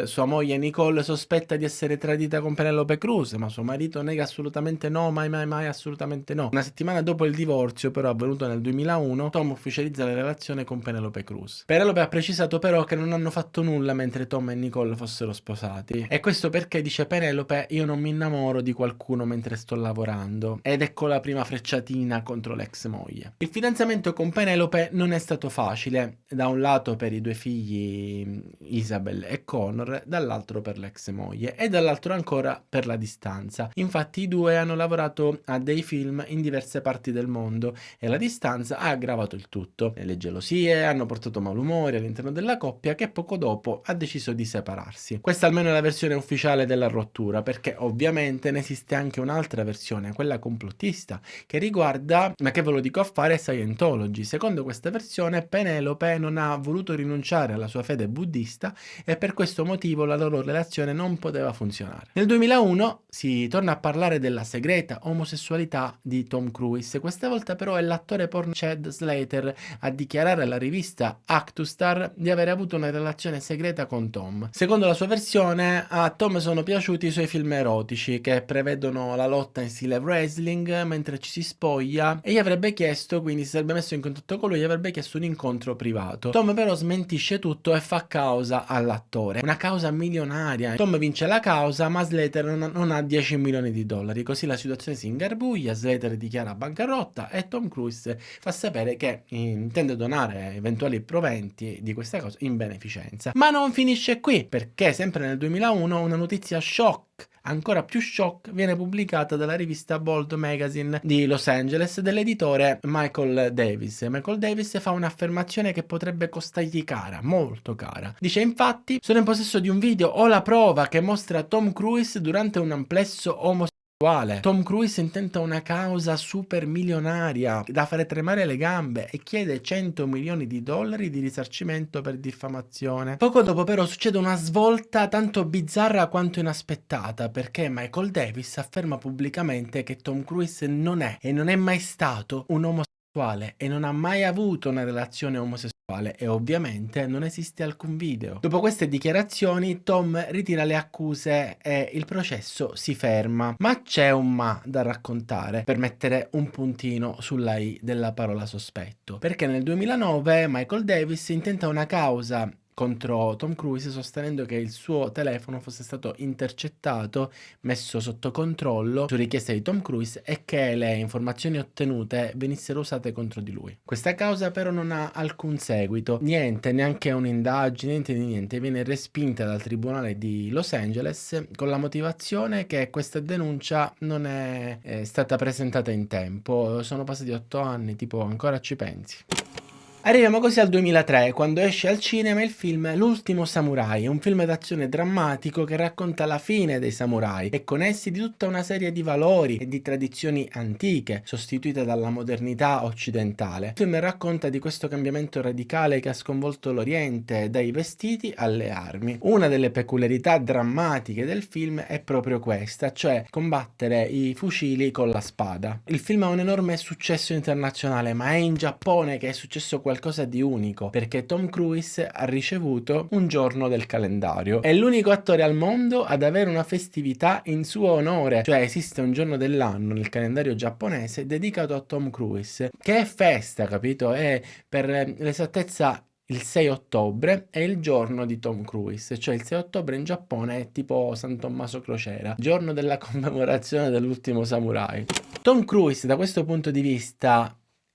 Sua moglie Nicole sospetta di essere tradita con Penelope Cruz, ma suo marito nega assolutamente no, mai mai mai assolutamente no. Una settimana dopo il divorzio, però avvenuto nel 2001, Tom ufficializza la relazione con Penelope Cruz. Penelope ha precisato però che non hanno fatto nulla mentre Tom e Nicole fossero sposati. E questo perché, dice Penelope, io non mi innamoro di qualcuno mentre sto lavorando. Ed ecco la prima frecciatina contro l'ex moglie. Il fidanzamento con Penelope non è stato facile, da un lato per i due figli Isabel e Connor, dall'altro per l'ex moglie e dall'altro ancora per la distanza. Infatti i due hanno lavorato a dei film in diverse parti del mondo e la distanza ha aggravato il tutto. Le gelosie hanno portato malumori all'interno della coppia, che poco dopo ha deciso di separarsi. Questa almeno è la versione ufficiale della rottura, perché ovviamente ne esiste anche un'altra versione, quella complottista, che riguarda, ma che ve lo dico a fare, Scientology. Secondo questa versione Penelope non ha voluto rinunciare alla sua fede buddista e per questo motivo la loro relazione non poteva funzionare. Nel 2001 si torna a parlare della segreta omosessualità di Tom Cruise. Questa volta però è l'attore porno Chad Slater a dichiarare alla rivista Actustar di avere avuto una relazione segreta con Tom. Secondo la sua versione, a Tom sono piaciuti i suoi film erotici che prevedono la lotta in stile wrestling mentre ci si spoglia, e gli avrebbe chiesto, quindi si sarebbe messo in contatto con lui, gli avrebbe chiesto un incontro privato. Tom però smentisce tutto e fa causa all'attore, una causa milionaria. Tom vince la causa, ma Slater non ha 10 milioni di dollari, così la situazione si ingarbuglia, Slater dichiara bancarotta e Tom Cruise fa sapere che intende donare eventuali proventi di questa cosa in beneficenza. Ma non finisce qui, perché sempre nel 2001 una notizia shock, ancora più shock, viene pubblicata dalla rivista Bold Magazine di Los Angeles dell'editore Michael Davis. Michael Davis fa un'affermazione che potrebbe costargli cara, molto cara. Dice infatti: sono in possesso di un video o la prova che mostra Tom Cruise durante un amplesso omosessuale. Tom Cruise intenta una causa super milionaria da fare tremare le gambe e chiede 100 milioni di dollari di risarcimento per diffamazione. Poco dopo però succede una svolta tanto bizzarra quanto inaspettata, perché Michael Davis afferma pubblicamente che Tom Cruise non è e non è mai stato un omosessuale e non ha mai avuto una relazione omosessuale, e ovviamente non esiste alcun video. Dopo queste dichiarazioni Tom ritira le accuse e il processo si ferma. Ma c'è un ma da raccontare per mettere un puntino sulla i della parola sospetto, perché nel 2009 Michael Davis intenta una causa contro Tom Cruise sostenendo che il suo telefono fosse stato intercettato, messo sotto controllo su richiesta di Tom Cruise e che le informazioni ottenute venissero usate contro di lui. Questa causa però non ha alcun seguito, niente, neanche un'indagine, niente di niente, viene respinta dal tribunale di Los Angeles con la motivazione che questa denuncia non è stata presentata in tempo. Sono passati 8 anni, tipo ancora ci pensi? Arriviamo così al 2003, quando esce al cinema il film L'ultimo samurai, un film d'azione drammatico che racconta la fine dei samurai e con essi di tutta una serie di valori e di tradizioni antiche, sostituite dalla modernità occidentale. Il film racconta di questo cambiamento radicale che ha sconvolto l'Oriente, dai vestiti alle armi. Una delle peculiarità drammatiche del film è proprio questa, cioè combattere i fucili con la spada. Il film ha un enorme successo internazionale, ma è in Giappone che è successo qualcosa di unico, perché Tom Cruise ha ricevuto un giorno del calendario. È l'unico attore al mondo ad avere una festività in suo onore, cioè esiste un giorno dell'anno nel calendario giapponese dedicato a Tom Cruise, che è festa, capito? È per l'esattezza il 6 ottobre è il giorno di Tom Cruise, cioè il 6 ottobre in Giappone è tipo San Tommaso Crociera, giorno della commemorazione dell'ultimo samurai. Tom Cruise da questo punto di vista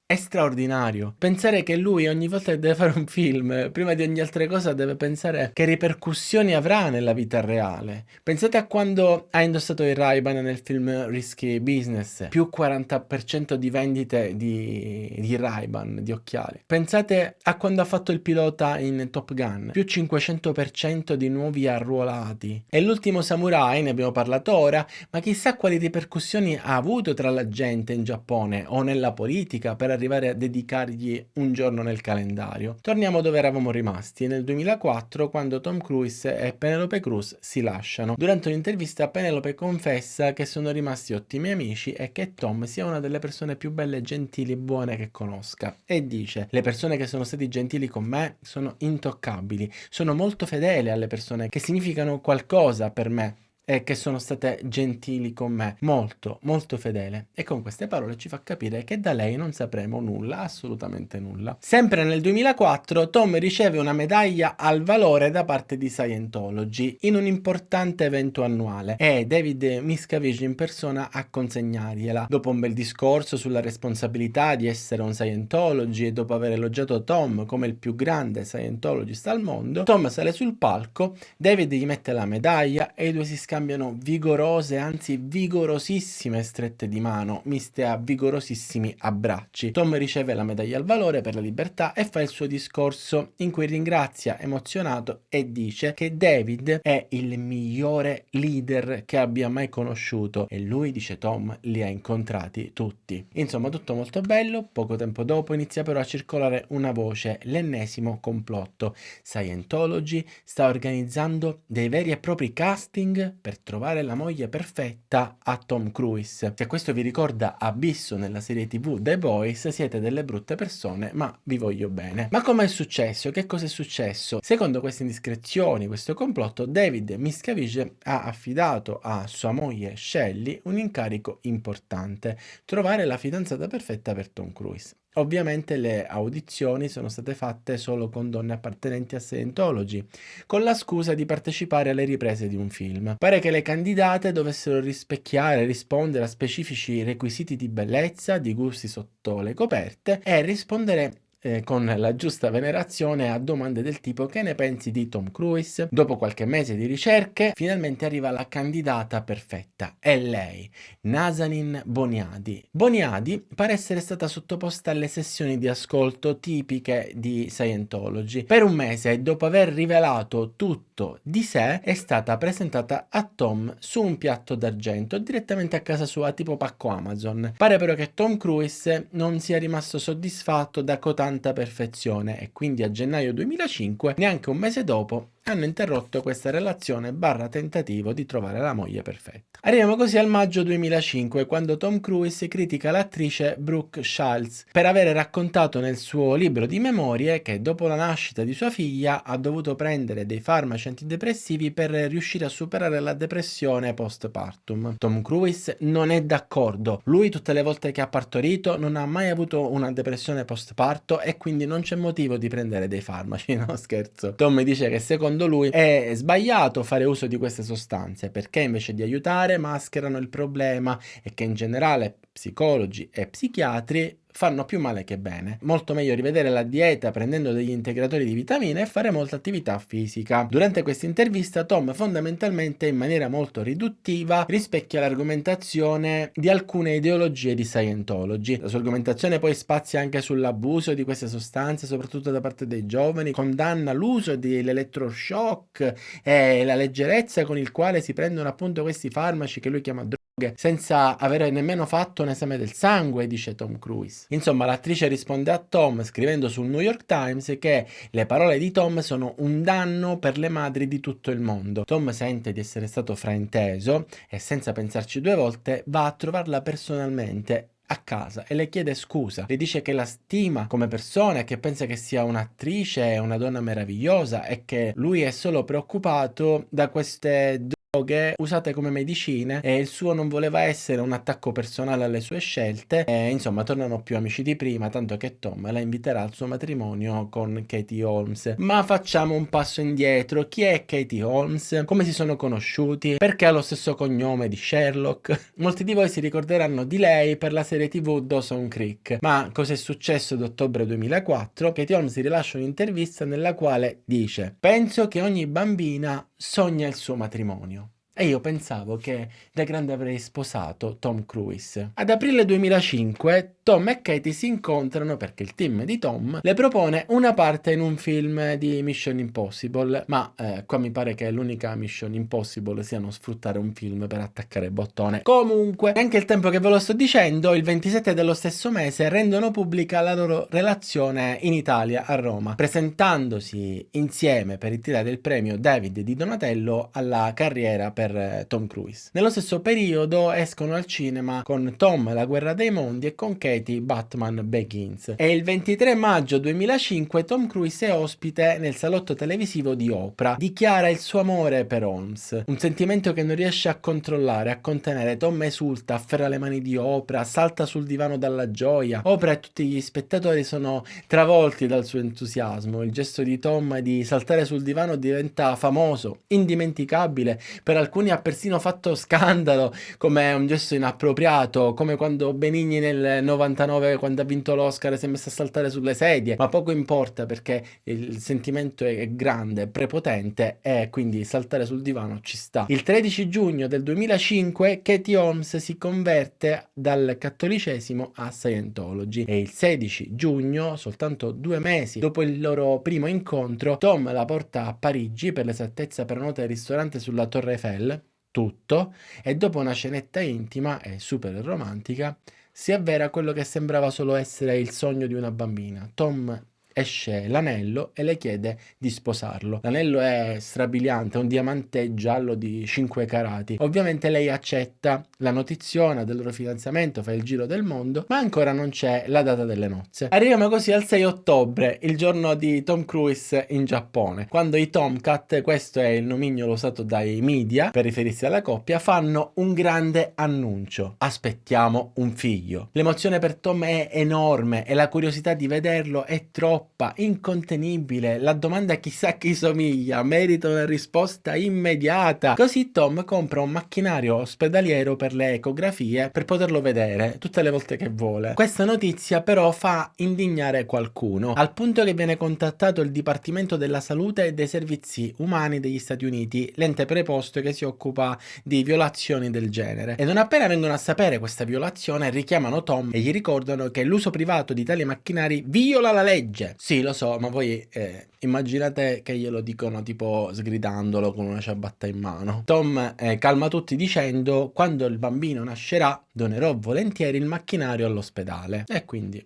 È straordinario. Pensare che lui ogni volta che deve fare un film, prima di ogni altra cosa deve pensare che ripercussioni avrà nella vita reale. Pensate a quando ha indossato il Ray-Ban nel film Risky Business, più 40% di vendite di Ray-Ban, di occhiali. Pensate a quando ha fatto il pilota in Top Gun, più 500% di nuovi arruolati. E l'ultimo samurai, ne abbiamo parlato ora, ma chissà quali ripercussioni ha avuto tra la gente in Giappone o nella politica per arrivare a dedicargli un giorno nel calendario. Torniamo dove eravamo rimasti, nel 2004, quando Tom Cruise e Penelope Cruz si lasciano. Durante un'intervista Penelope confessa che sono rimasti ottimi amici e che Tom sia una delle persone più belle, gentili e buone che conosca. E dice: le persone che sono stati gentili con me sono intoccabili, sono molto fedele alle persone che significano qualcosa per me e che sono state gentili con me, molto, molto fedele. E con queste parole ci fa capire che da lei non sapremo nulla, assolutamente nulla. Sempre nel 2004 Tom riceve una medaglia al valore da parte di Scientology in un importante evento annuale e David Miscavige in persona a consegnargliela. Dopo un bel discorso sulla responsabilità di essere un Scientology e dopo aver elogiato Tom come il più grande Scientologist al mondo, Tom sale sul palco, David gli mette la medaglia e i due si scambiano vigorose, anzi vigorosissime strette di mano, miste a vigorosissimi abbracci. Tom riceve la medaglia al valore per la libertà e fa il suo discorso in cui ringrazia emozionato e dice che David è il migliore leader che abbia mai conosciuto e lui, dice Tom, li ha incontrati tutti. Insomma, tutto molto bello. Poco tempo dopo inizia però a circolare una voce, l'ennesimo complotto. Scientology sta organizzando dei veri e propri casting per trovare la moglie perfetta a Tom Cruise. Se questo vi ricorda Abisso nella serie TV The Boys, siete delle brutte persone, ma vi voglio bene. Ma com'è successo? Che cosa è successo? Secondo queste indiscrezioni, questo complotto, David Miscavige ha affidato a sua moglie Shelley un incarico importante: trovare la fidanzata perfetta per Tom Cruise. Ovviamente le audizioni sono state fatte solo con donne appartenenti a Scientology, con la scusa di partecipare alle riprese di un film. Pare che le candidate dovessero rispecchiare e rispondere a specifici requisiti di bellezza, di gusti sotto le coperte e rispondere con la giusta venerazione a domande del tipo: che ne pensi di Tom Cruise? Dopo qualche mese di ricerche, finalmente arriva la candidata perfetta. È lei, Nazanin Boniadi. Boniadi pare essere stata sottoposta alle sessioni di ascolto tipiche di Scientology. Per un mese, dopo aver rivelato tutto di sé, è stata presentata a Tom su un piatto d'argento direttamente a casa sua, tipo pacco Amazon. Pare però che Tom Cruise non sia rimasto soddisfatto da cotanta perfezione e quindi a gennaio 2005, neanche un mese dopo, hanno interrotto questa relazione barra tentativo di trovare la moglie perfetta. Arriviamo così al maggio 2005, quando Tom Cruise critica l'attrice Brooke Shields per aver raccontato nel suo libro di memorie che dopo la nascita di sua figlia ha dovuto prendere dei farmaci antidepressivi per riuscire a superare la depressione postpartum. Tom Cruise non è d'accordo. Lui tutte le volte che ha partorito non ha mai avuto una depressione postparto e quindi non c'è motivo di prendere dei farmaci, no scherzo. Tom dice che secondo lui è sbagliato fare uso di queste sostanze perché invece di aiutare mascherano il problema e che in generale psicologi e psichiatri fanno più male che bene. Molto meglio rivedere la dieta prendendo degli integratori di vitamine e fare molta attività fisica. Durante questa intervista Tom fondamentalmente in maniera molto riduttiva rispecchia l'argomentazione di alcune ideologie di Scientology. La sua argomentazione poi spazia anche sull'abuso di queste sostanze, soprattutto da parte dei giovani, condanna l'uso dell'elettroshock e la leggerezza con il quale si prendono appunto questi farmaci che lui chiama droghe senza avere nemmeno fatto un esame del sangue, dice Tom Cruise. Insomma, l'attrice risponde a Tom scrivendo sul New York Times che le parole di Tom sono un danno per le madri di tutto il mondo. Tom sente di essere stato frainteso e senza pensarci due volte va a trovarla personalmente a casa e le chiede scusa. Le dice che la stima come persona e che pensa che sia un'attrice e una donna meravigliosa e che lui è solo preoccupato da queste droghe usate come medicine e il suo non voleva essere un attacco personale alle sue scelte e insomma tornano più amici di prima, tanto che Tom la inviterà al suo matrimonio con Katie Holmes. Ma facciamo un passo indietro. Chi è Katie Holmes? Come si sono conosciuti? Perché ha lo stesso cognome di Sherlock? Molti di voi si ricorderanno di lei per la serie TV Dawson Creek. Ma cos'è successo ad ottobre 2004? Katie Holmes rilascia un'intervista nella quale dice: penso che ogni bambina sogna il suo matrimonio. E io pensavo che da grande avrei sposato Tom Cruise. Ad aprile 2005 Tom e Katie si incontrano perché il team di Tom le propone una parte in un film di Mission Impossible, ma qua mi pare che l'unica Mission Impossible sia non sfruttare un film per attaccare bottone. Comunque, anche il tempo che ve lo sto dicendo, il 27 dello stesso mese rendono pubblica la loro relazione in Italia, a Roma, presentandosi insieme per ritirare il premio David di Donatello alla carriera per Tom Cruise. Nello stesso periodo escono al cinema con Tom La guerra dei mondi e con Katie Batman Begins. E il 23 maggio 2005 Tom Cruise è ospite nel salotto televisivo di Oprah. Dichiara il suo amore per Holmes, un sentimento che non riesce a controllare, a contenere. Tom esulta, afferra le mani di Oprah, salta sul divano dalla gioia. Oprah e tutti gli spettatori sono travolti dal suo entusiasmo. Il gesto di Tom di saltare sul divano diventa famoso, indimenticabile. Per alcuni ha persino fatto scandalo come un gesto inappropriato, come quando Benigni nel 99, quando ha vinto l'Oscar, si è messo a saltare sulle sedie, ma poco importa perché il sentimento è grande, è prepotente e quindi saltare sul divano ci sta. Il 13 giugno del 2005 Katie Holmes si converte dal cattolicesimo a Scientology e il 16 giugno, soltanto 2 mesi dopo il loro primo incontro, Tom la porta a Parigi, per l'esattezza prenota il ristorante sulla Torre Eiffel, tutto, e dopo una scenetta intima e super romantica si avvera quello che sembrava solo essere il sogno di una bambina. Tom esce l'anello e le chiede di sposarlo. L'anello è strabiliante, un diamante giallo di 5 carati. Ovviamente lei accetta, la notiziona del loro fidanzamento, fa il giro del mondo, ma ancora non c'è la data delle nozze. Arriviamo così al 6 ottobre, il giorno di Tom Cruise in Giappone, quando i Tomcat, questo è il nomignolo usato dai media per riferirsi alla coppia, fanno un grande annuncio: aspettiamo un figlio. L'emozione per Tom è enorme e la curiosità di vederlo è troppa, incontenibile. La domanda chissà a chi somiglia merita una risposta immediata. Così Tom compra un macchinario ospedaliero per le ecografie per poterlo vedere tutte le volte che vuole. Questa notizia però fa indignare qualcuno, al punto che viene contattato il Dipartimento della Salute e dei Servizi Umani degli Stati Uniti, l'ente preposto che si occupa di violazioni del genere. E non appena vengono a sapere questa violazione richiamano Tom e gli ricordano che l'uso privato di tali macchinari viola la legge. Sì, lo so, ma voi immaginate che glielo dicono tipo sgridandolo con una ciabatta in mano. Tom calma tutti dicendo: quando il bambino nascerà donerò volentieri il macchinario all'ospedale. E quindi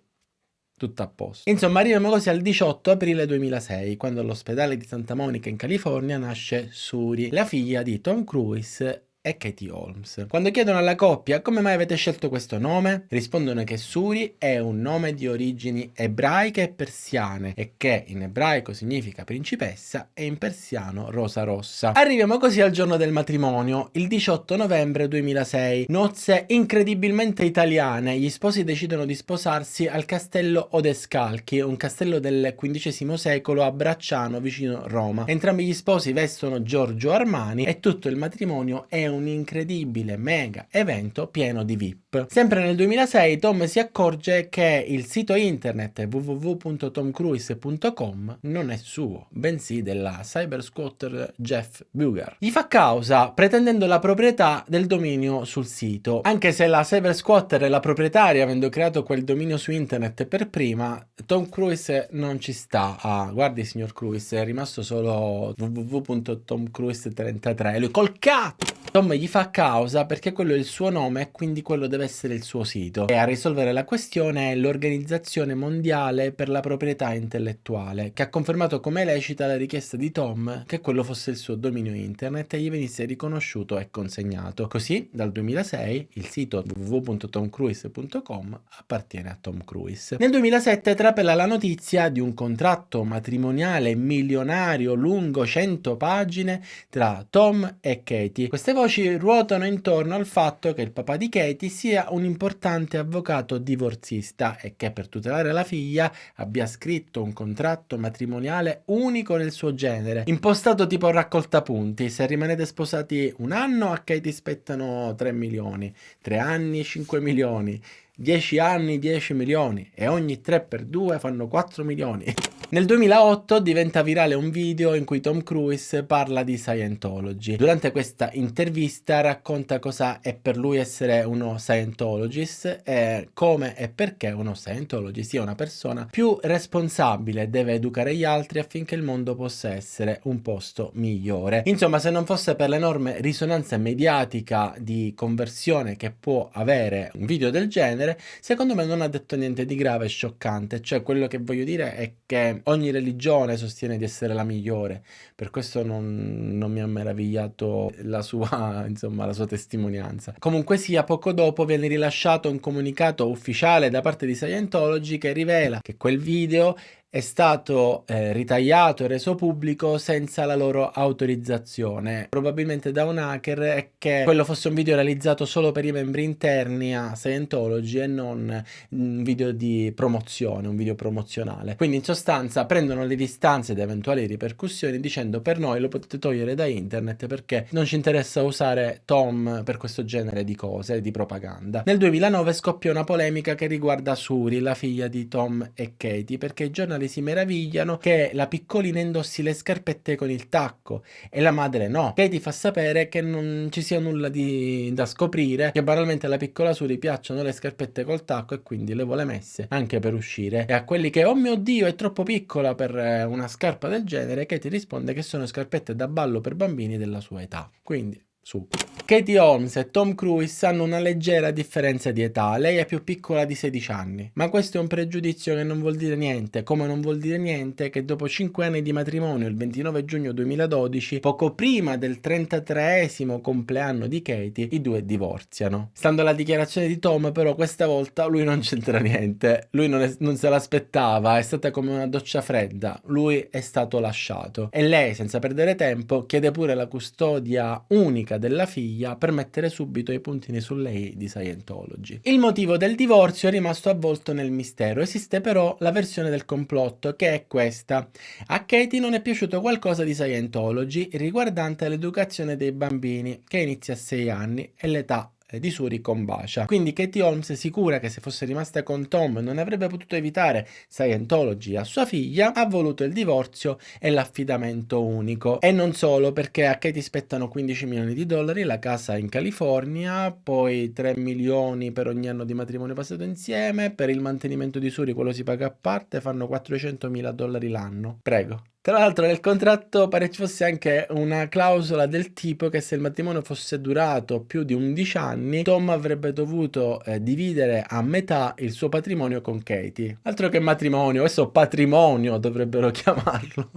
tutto a posto. Insomma, arriviamo così al 18 aprile 2006, quando all'ospedale di Santa Monica in California nasce Suri, la figlia di Tom Cruise e Katie Holmes. Quando chiedono alla coppia come mai avete scelto questo nome, rispondono che Suri è un nome di origini ebraiche e persiane e che in ebraico significa principessa e in persiano rosa rossa. Arriviamo così al giorno del matrimonio, il 18 novembre 2006, nozze incredibilmente italiane. Gli sposi decidono di sposarsi al castello Odescalchi, un castello del XV secolo a Bracciano vicino Roma. Entrambi gli sposi vestono Giorgio Armani e tutto il matrimonio è un incredibile mega evento pieno di VIP. Sempre nel 2006 Tom si accorge che il sito internet www.tomcruise.com non è suo, bensì della cybersquatter Jeff Bugger. Gli fa causa pretendendo la proprietà del dominio sul sito, anche se la cybersquatter è la proprietaria avendo creato quel dominio su internet per prima. Tom Cruise non ci sta. Guardi signor Cruise, è rimasto solo www.tomcruise33. Lui col cazzo Tom gli fa causa perché quello è il suo nome e quindi quello deve essere il suo sito. E a risolvere la questione è l'Organizzazione Mondiale per la Proprietà Intellettuale, che ha confermato come lecita la richiesta di Tom che quello fosse il suo dominio internet e gli venisse riconosciuto e consegnato. Così, dal 2006, il sito www.tomcruise.com appartiene a Tom Cruise. Nel 2007 trapela la notizia di un contratto matrimoniale milionario lungo 100 pagine tra Tom e Katie. Queste voci ruotano intorno al fatto che il papà di Katie sia un importante avvocato divorzista e che per tutelare la figlia abbia scritto un contratto matrimoniale unico nel suo genere, impostato tipo raccolta punti. Se rimanete sposati un anno, a Katie spettano 3 milioni, 3 anni 5 milioni, 10 anni 10 milioni e ogni 3 per 2 fanno 4 milioni. Nel 2008 diventa virale un video in cui Tom Cruise parla di Scientology. Durante questa intervista racconta cosa è per lui essere uno Scientologist e come e perché uno Scientologist sia una persona più responsabile, deve educare gli altri affinché il mondo possa essere un posto migliore. Insomma, se non fosse per l'enorme risonanza mediatica di conversione che può avere un video del genere, secondo me non ha detto niente di grave e scioccante. Cioè, quello che voglio dire è che ogni religione sostiene di essere la migliore, per questo non mi ha meravigliato la sua, insomma, la sua testimonianza. Comunque sia, poco dopo viene rilasciato un comunicato ufficiale da parte di Scientology che rivela che quel video è stato ritagliato e reso pubblico senza la loro autorizzazione, probabilmente da un hacker, e che quello fosse un video realizzato solo per i membri interni a Scientology e non un video di promozione, un video promozionale. Quindi in sostanza prendono le distanze da eventuali ripercussioni dicendo: per noi lo potete togliere da internet perché non ci interessa usare Tom per questo genere di cose, di propaganda. Nel 2009 scoppia una polemica che riguarda Suri, la figlia di Tom e Katie, perché i giornali si meravigliano che la piccolina indossi le scarpette con il tacco e la madre no. Katie fa sapere che non ci sia nulla da scoprire, che banalmente alla piccola Suri piacciono le scarpette col tacco e quindi le vuole messe anche per uscire. E a quelli che oh mio Dio è troppo piccola per una scarpa del genere, Katie risponde che sono scarpette da ballo per bambini della sua età. Quindi su. Katie Holmes e Tom Cruise hanno una leggera differenza di età, lei è più piccola di 16 anni, ma questo è un pregiudizio che non vuol dire niente, come non vuol dire niente che dopo 5 anni di matrimonio, il 29 giugno 2012, poco prima del 33esimo compleanno di Katie, i due divorziano. Stando alla dichiarazione di Tom, però, questa volta lui non c'entra niente, lui non se l'aspettava, è stata come una doccia fredda, lui è stato lasciato e lei, senza perdere tempo, chiede pure la custodia unica della figlia per mettere subito i puntini sulle i di Scientology. Il motivo del divorzio è rimasto avvolto nel mistero, esiste però la versione del complotto che è questa: a Katie non è piaciuto qualcosa di Scientology riguardante l'educazione dei bambini, che inizia a 6 anni e l'età di Suri combacia. Quindi Katie Holmes, sicura che se fosse rimasta con Tom non avrebbe potuto evitare Scientology a sua figlia, ha voluto il divorzio e l'affidamento unico. E non solo, perché a Katie spettano 15 milioni di dollari, la casa in California, poi 3 milioni per ogni anno di matrimonio passato insieme, per il mantenimento di Suri quello si paga a parte, fanno 400 mila dollari l'anno. Prego. Tra l'altro nel contratto pare ci fosse anche una clausola del tipo che se il matrimonio fosse durato più di 11 anni, Tom avrebbe dovuto dividere a metà il suo patrimonio con Katie. Altro che matrimonio, questo patrimonio dovrebbero chiamarlo.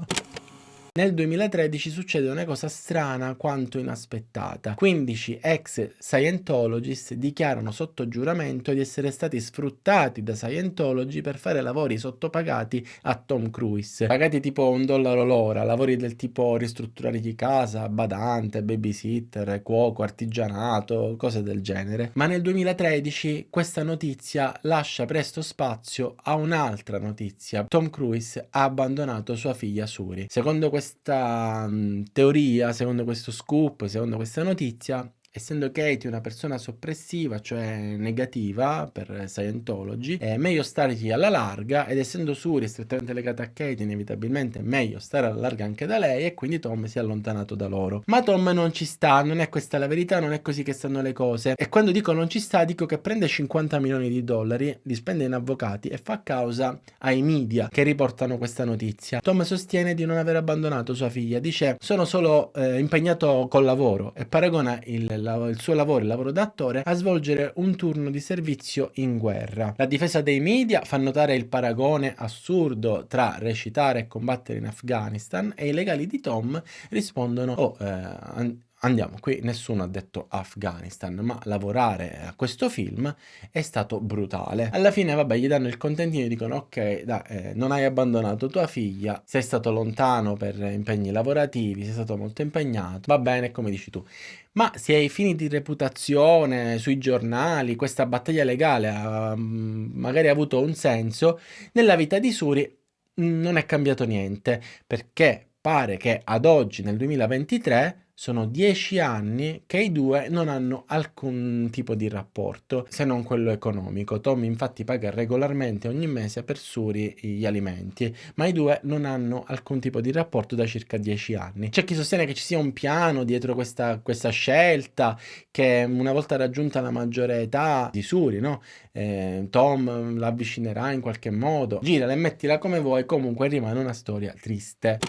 Nel 2013 succede una cosa strana quanto inaspettata. 15 ex Scientologist dichiarano sotto giuramento di essere stati sfruttati da Scientology per fare lavori sottopagati a Tom Cruise. Pagati tipo $1 l'ora, lavori del tipo ristrutturare di casa, badante, babysitter, cuoco, artigianato, cose del genere. Ma nel 2013 questa notizia lascia presto spazio a un'altra notizia. Tom Cruise ha abbandonato sua figlia Suri. Secondo questa teoria, secondo questo scoop, secondo questa notizia, essendo Katie una persona soppressiva, cioè negativa per Scientology, è meglio stargli alla larga, ed essendo Suri strettamente legata a Katie, inevitabilmente è meglio stare alla larga anche da lei, e quindi Tom si è allontanato da loro. Ma Tom non ci sta, non è questa la verità, non è così che stanno le cose. E quando dico non ci sta, dico che prende 50 milioni di dollari, li spende in avvocati e fa causa ai media che riportano questa notizia. Tom sostiene di non aver abbandonato sua figlia, dice sono solo impegnato col lavoro, e paragona il suo lavoro, il lavoro d'attore, a svolgere un turno di servizio in guerra. La difesa dei media fa notare il paragone assurdo tra recitare e combattere in Afghanistan, e i legali di Tom rispondono andiamo, qui nessuno ha detto Afghanistan, ma lavorare a questo film è stato brutale. Alla fine, vabbè, gli danno il contentino e dicono ok, dai, non hai abbandonato tua figlia, sei stato lontano per impegni lavorativi, sei stato molto impegnato, va bene, come dici tu. Ma se ai fini di reputazione, sui giornali, questa battaglia legale ha magari avuto un senso, nella vita di Suri non è cambiato niente, perché pare che ad oggi, nel 2023, sono 10 anni che i due non hanno alcun tipo di rapporto, se non quello economico. Tom infatti paga regolarmente ogni mese per Suri gli alimenti, ma i due non hanno alcun tipo di rapporto da circa 10 anni. C'è chi sostiene che ci sia un piano dietro questa scelta, che una volta raggiunta la maggiore età di Suri, no? Tom la avvicinerà in qualche modo. Girala e mettila come vuoi, comunque rimane una storia triste.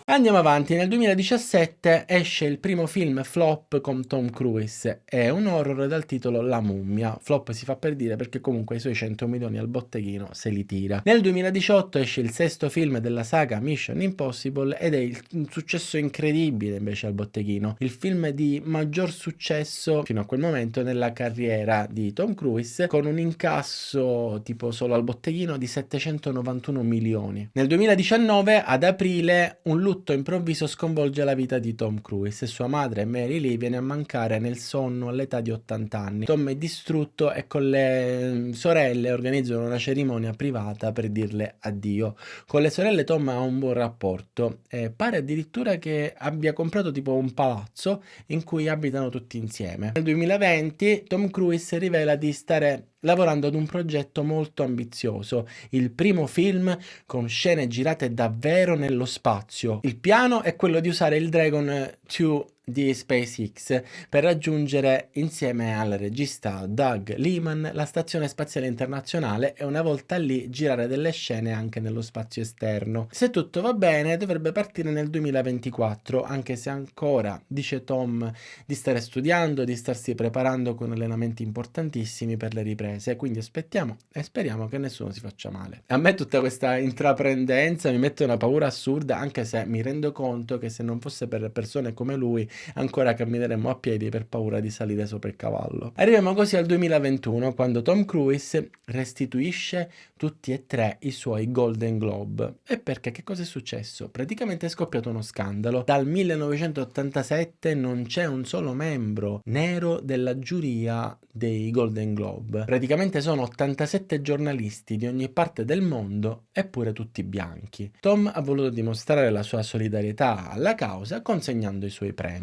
Andiamo avanti, nel 2017 esce il primo film flop con Tom Cruise, è un horror dal titolo La mummia. Flop si fa per dire perché comunque i suoi 100 milioni al botteghino se li tira. Nel 2018 esce il sesto film della saga Mission Impossible, ed è un successo incredibile invece al botteghino, il film di maggior successo fino a quel momento nella carriera di Tom Cruise, con un incasso tipo solo al botteghino di 791 milioni. Nel 2019 ad aprile un lutto improvviso sconvolge la vita di Tom Cruise, e sua madre Mary Lee viene a mancare nel sonno all'età di 80 anni. Tom è distrutto e con le sorelle organizzano una cerimonia privata per dirle addio. Con le sorelle Tom ha un buon rapporto, e pare addirittura che abbia comprato tipo un palazzo in cui abitano tutti insieme. Nel 2020 Tom Cruise rivela di stare lavorando ad un progetto molto ambizioso, il primo film con scene girate davvero nello spazio. Il piano è quello di usare il Dragon 2 di SpaceX per raggiungere, insieme al regista Doug Liman, la Stazione Spaziale Internazionale, e una volta lì girare delle scene anche nello spazio esterno. Se tutto va bene dovrebbe partire nel 2024, anche se ancora dice Tom di stare studiando, di starsi preparando con allenamenti importantissimi per le riprese, quindi aspettiamo e speriamo che nessuno si faccia male. A me tutta questa intraprendenza mi mette una paura assurda, anche se mi rendo conto che se non fosse per persone come lui ancora cammineremmo a piedi per paura di salire sopra il cavallo. Arriviamo così al 2021, quando Tom Cruise restituisce tutti e tre i suoi Golden Globe. E perché? Che cosa è successo? Praticamente è scoppiato uno scandalo. Dal 1987 non c'è un solo membro nero della giuria dei Golden Globe. Praticamente sono 87 giornalisti di ogni parte del mondo, eppure tutti bianchi. Tom ha voluto dimostrare la sua solidarietà alla causa consegnando i suoi premi.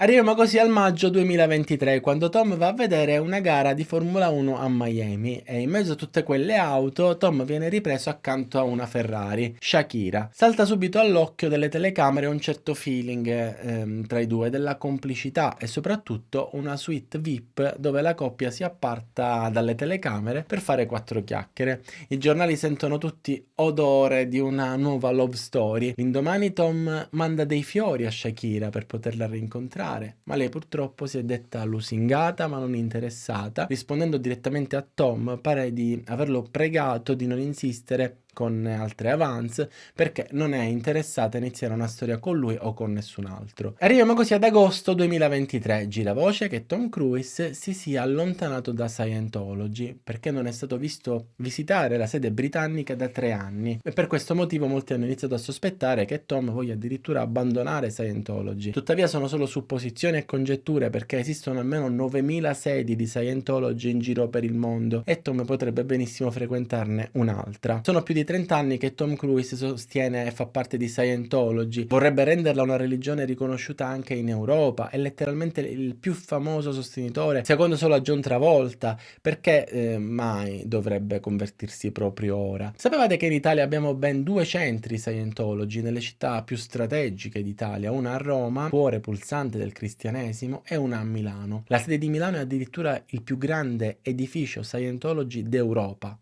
Arriviamo così al maggio 2023, quando Tom va a vedere una gara di Formula 1 a Miami, e in mezzo a tutte quelle auto Tom viene ripreso accanto a una Ferrari, Shakira. Salta subito all'occhio delle telecamere un certo feeling tra i due, della complicità, e soprattutto una suite VIP dove la coppia si apparta dalle telecamere per fare 4 chiacchiere. I giornali sentono tutti odore di una nuova love story. L'indomani Tom manda dei fiori a Shakira per poterla rincontrare, ma lei purtroppo si è detta lusingata ma non interessata. Rispondendo direttamente a Tom, pare di averlo pregato di non insistere con altre avance, perché non è interessata a iniziare una storia con lui o con nessun altro. Arriviamo così ad agosto 2023, gira voce che Tom Cruise si sia allontanato da Scientology perché non è stato visto visitare la sede britannica da 3 anni, e per questo motivo molti hanno iniziato a sospettare che Tom voglia addirittura abbandonare Scientology. Tuttavia sono solo supposizioni e congetture, perché esistono almeno 9000 sedi di Scientology in giro per il mondo e Tom potrebbe benissimo frequentarne un'altra. Sono più di 30 anni che Tom Cruise sostiene e fa parte di Scientology, vorrebbe renderla una religione riconosciuta anche in Europa, è letteralmente il più famoso sostenitore, secondo solo a John Travolta. Perché mai dovrebbe convertirsi proprio ora? Sapevate che in Italia abbiamo ben 2 centri Scientology nelle città più strategiche d'Italia, una a Roma, cuore pulsante del cristianesimo, e una a Milano. La sede di Milano è addirittura il più grande edificio Scientology d'Europa.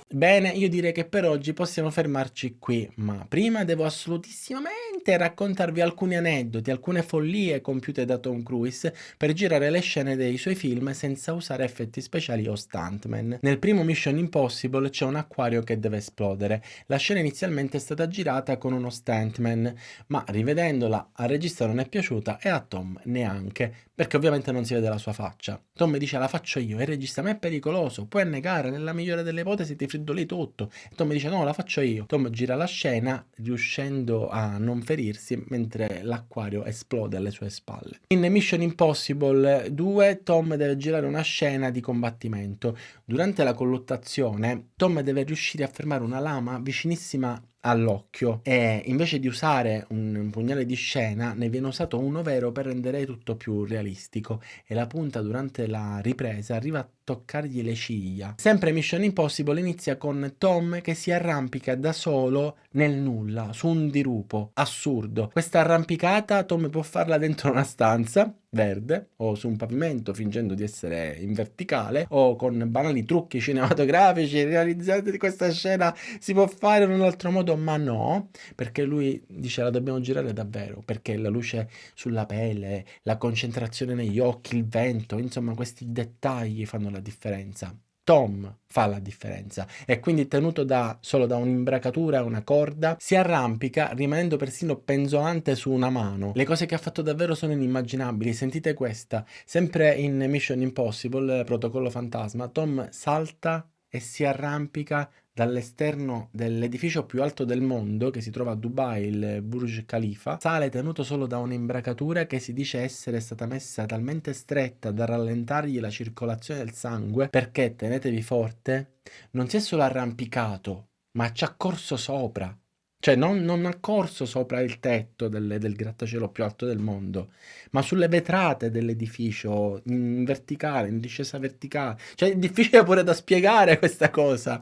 Bene, io direi che per oggi possiamo fermarci qui, ma prima devo assolutissimamente raccontarvi alcuni aneddoti, alcune follie compiute da Tom Cruise per girare le scene dei suoi film senza usare effetti speciali o stuntman. Nel primo Mission Impossible c'è un acquario che deve esplodere. La scena inizialmente è stata girata con uno stuntman, ma rivedendola al regista non è piaciuta e a Tom neanche, perché ovviamente non si vede la sua faccia. Tom mi dice: la faccio io, e il regista: ma è pericoloso, puoi annegare, nella migliore delle ipotesi ti freddoli tutto. E Tom mi dice: no, la faccio io. Tom gira la scena riuscendo a non ferirsi mentre l'acquario esplode alle sue spalle. In Mission Impossible 2 Tom deve girare una scena di combattimento. Durante la colluttazione Tom deve riuscire a fermare una lama vicinissima all'occhio, e invece di usare un pugnale di scena ne viene usato uno vero per rendere tutto più realistico, e la punta durante la ripresa arriva a toccargli le ciglia. Sempre Mission Impossible inizia con Tom che si arrampica da solo nel nulla su un dirupo assurdo. Questa arrampicata Tom può farla dentro una stanza verde o su un pavimento fingendo di essere in verticale, o con banali trucchi cinematografici realizzati di questa scena si può fare in un altro modo, ma no, perché lui dice la dobbiamo girare davvero, perché la luce sulla pelle, la concentrazione negli occhi, il vento, insomma questi dettagli fanno la differenza. Tom fa la differenza, e quindi tenuto solo da un'imbracatura e una corda si arrampica rimanendo persino penzolante su una mano. Le cose che ha fatto davvero sono inimmaginabili. Sentite questa, sempre in Mission Impossible Protocollo Fantasma, Tom salta e si arrampica dall'esterno dell'edificio più alto del mondo che si trova a Dubai, il Burj Khalifa. Sale tenuto solo da un'imbracatura che si dice essere stata messa talmente stretta da rallentargli la circolazione del sangue, perché, tenetevi forte, non si è solo arrampicato, ma ci ha corso sopra. Cioè non ha corso sopra il tetto del grattacielo più alto del mondo, ma sulle vetrate dell'edificio, in verticale, in discesa verticale. Cioè è difficile pure da spiegare questa cosa.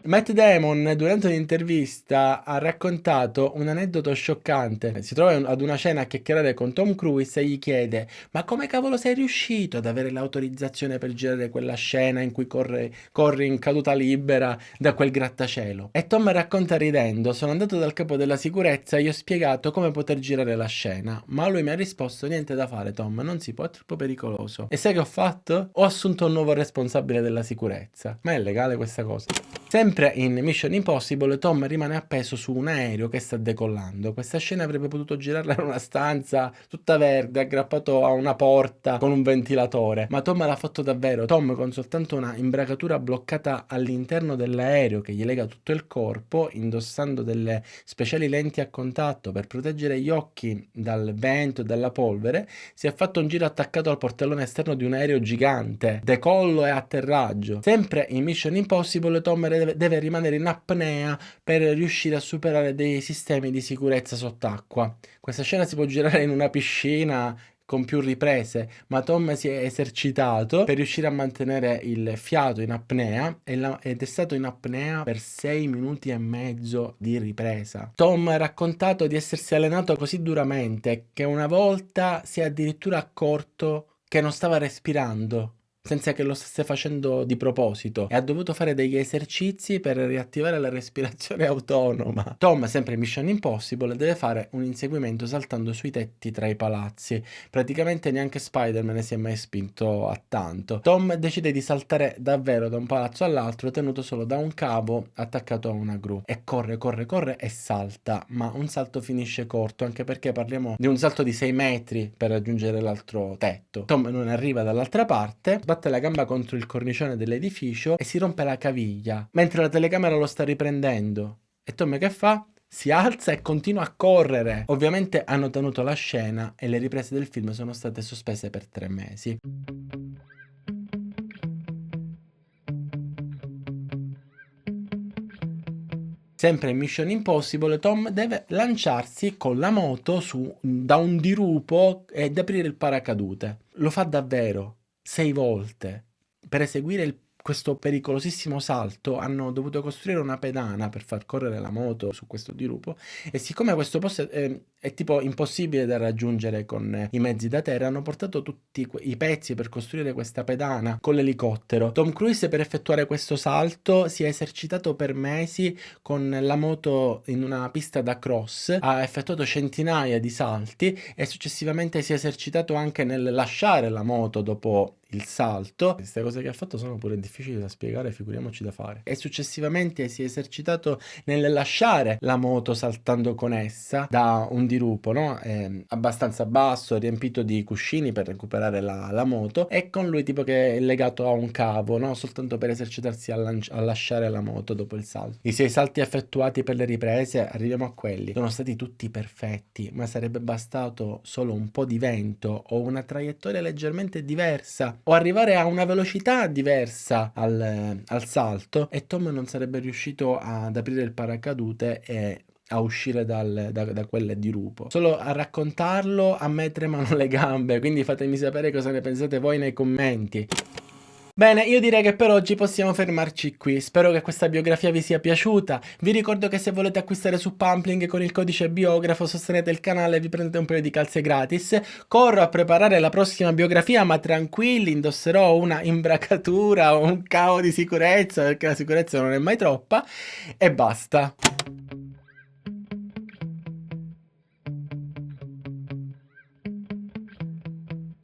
Matt Damon durante un'intervista ha raccontato un aneddoto scioccante. Si trova ad una cena a chiacchierare con Tom Cruise e gli chiede: ma come cavolo sei riuscito ad avere l'autorizzazione per girare quella scena in cui corri in caduta libera da quel grattacielo? E Tom racconta ridendo: sono andato dal capo della sicurezza e gli ho spiegato come poter girare la scena, ma lui mi ha risposto: niente da fare Tom, non si può, è troppo pericoloso. E sai che ho fatto? Ho assunto un nuovo responsabile della sicurezza. Ma è legale questa cosa? Sempre in Mission Impossible Tom rimane appeso su un aereo che sta decollando. Questa scena avrebbe potuto girarla in una stanza tutta verde, aggrappato a una porta con un ventilatore, ma Tom l'ha fatto davvero. Tom, con soltanto una imbracatura bloccata all'interno dell'aereo che gli lega tutto il corpo, indossando delle speciali lenti a contatto per proteggere gli occhi dal vento e dalla polvere, si è fatto un giro attaccato al portellone esterno di un aereo gigante, decollo e atterraggio. Sempre in Mission Impossible Tom deve rimanere in apnea per riuscire a superare dei sistemi di sicurezza sott'acqua. Questa scena si può girare in una piscina con più riprese, ma Tom si è esercitato per riuscire a mantenere il fiato in apnea ed è stato in apnea per 6 minuti e mezzo di ripresa. Tom ha raccontato di essersi allenato così duramente che una volta si è addirittura accorto che non stava respirando, senza che lo stesse facendo di proposito, e ha dovuto fare degli esercizi per riattivare la respirazione autonoma. Tom, sempre in Mission Impossible, deve fare un inseguimento saltando sui tetti tra i palazzi. Praticamente neanche Spider-Man si è mai spinto a tanto. Tom decide di saltare davvero da un palazzo all'altro tenuto solo da un cavo attaccato a una gru, e corre e salta, ma un salto finisce corto, anche perché parliamo di un salto di 6 metri per raggiungere l'altro tetto. Tom non arriva dall'altra parte, batte la gamba contro il cornicione dell'edificio e si rompe la caviglia mentre la telecamera lo sta riprendendo. E Tom che fa? si alza e continua a correre. Ovviamente hanno tenuto la scena e le riprese del film sono state sospese per 3 mesi. Sempre in Mission Impossible, Tom deve lanciarsi con la moto da un dirupo ed aprire il paracadute. Lo fa davvero 6 volte. Per eseguire questo pericolosissimo salto hanno dovuto costruire una pedana per far correre la moto su questo dirupo, e siccome questo posto è tipo impossibile da raggiungere con i mezzi da terra, hanno portato tutti i pezzi per costruire questa pedana con l'elicottero. Tom Cruise, per effettuare questo salto, si è esercitato per mesi con la moto in una pista da cross, ha effettuato centinaia di salti e successivamente si è esercitato anche nel lasciare la moto dopo il salto. Queste cose che ha fatto sono pure difficili da spiegare, figuriamoci da fare. E successivamente si è esercitato nel lasciare la moto saltando con essa da un dirupo, no? Abbastanza basso, riempito di cuscini per recuperare la moto, e con lui tipo che è legato a un cavo, no? Soltanto per esercitarsi a lasciare la moto dopo il salto. I 6 salti effettuati per le riprese, arriviamo a quelli, sono stati tutti perfetti, ma sarebbe bastato solo un po' di vento o una traiettoria leggermente diversa o arrivare a una velocità diversa al salto, e Tom non sarebbe riuscito ad aprire il paracadute e a uscire da quelle dirupo. Solo a raccontarlo a me tremano le gambe, quindi fatemi sapere cosa ne pensate voi nei commenti. Bene, io direi che per oggi possiamo fermarci qui. Spero che questa biografia vi sia piaciuta. Vi ricordo che se volete acquistare su Pumpling con il codice biografo sostenete il canale e vi prendete un paio di calze gratis. Corro a preparare la prossima biografia, ma tranquilli, indosserò una imbracatura o un cavo di sicurezza, perché la sicurezza non è mai troppa, e basta.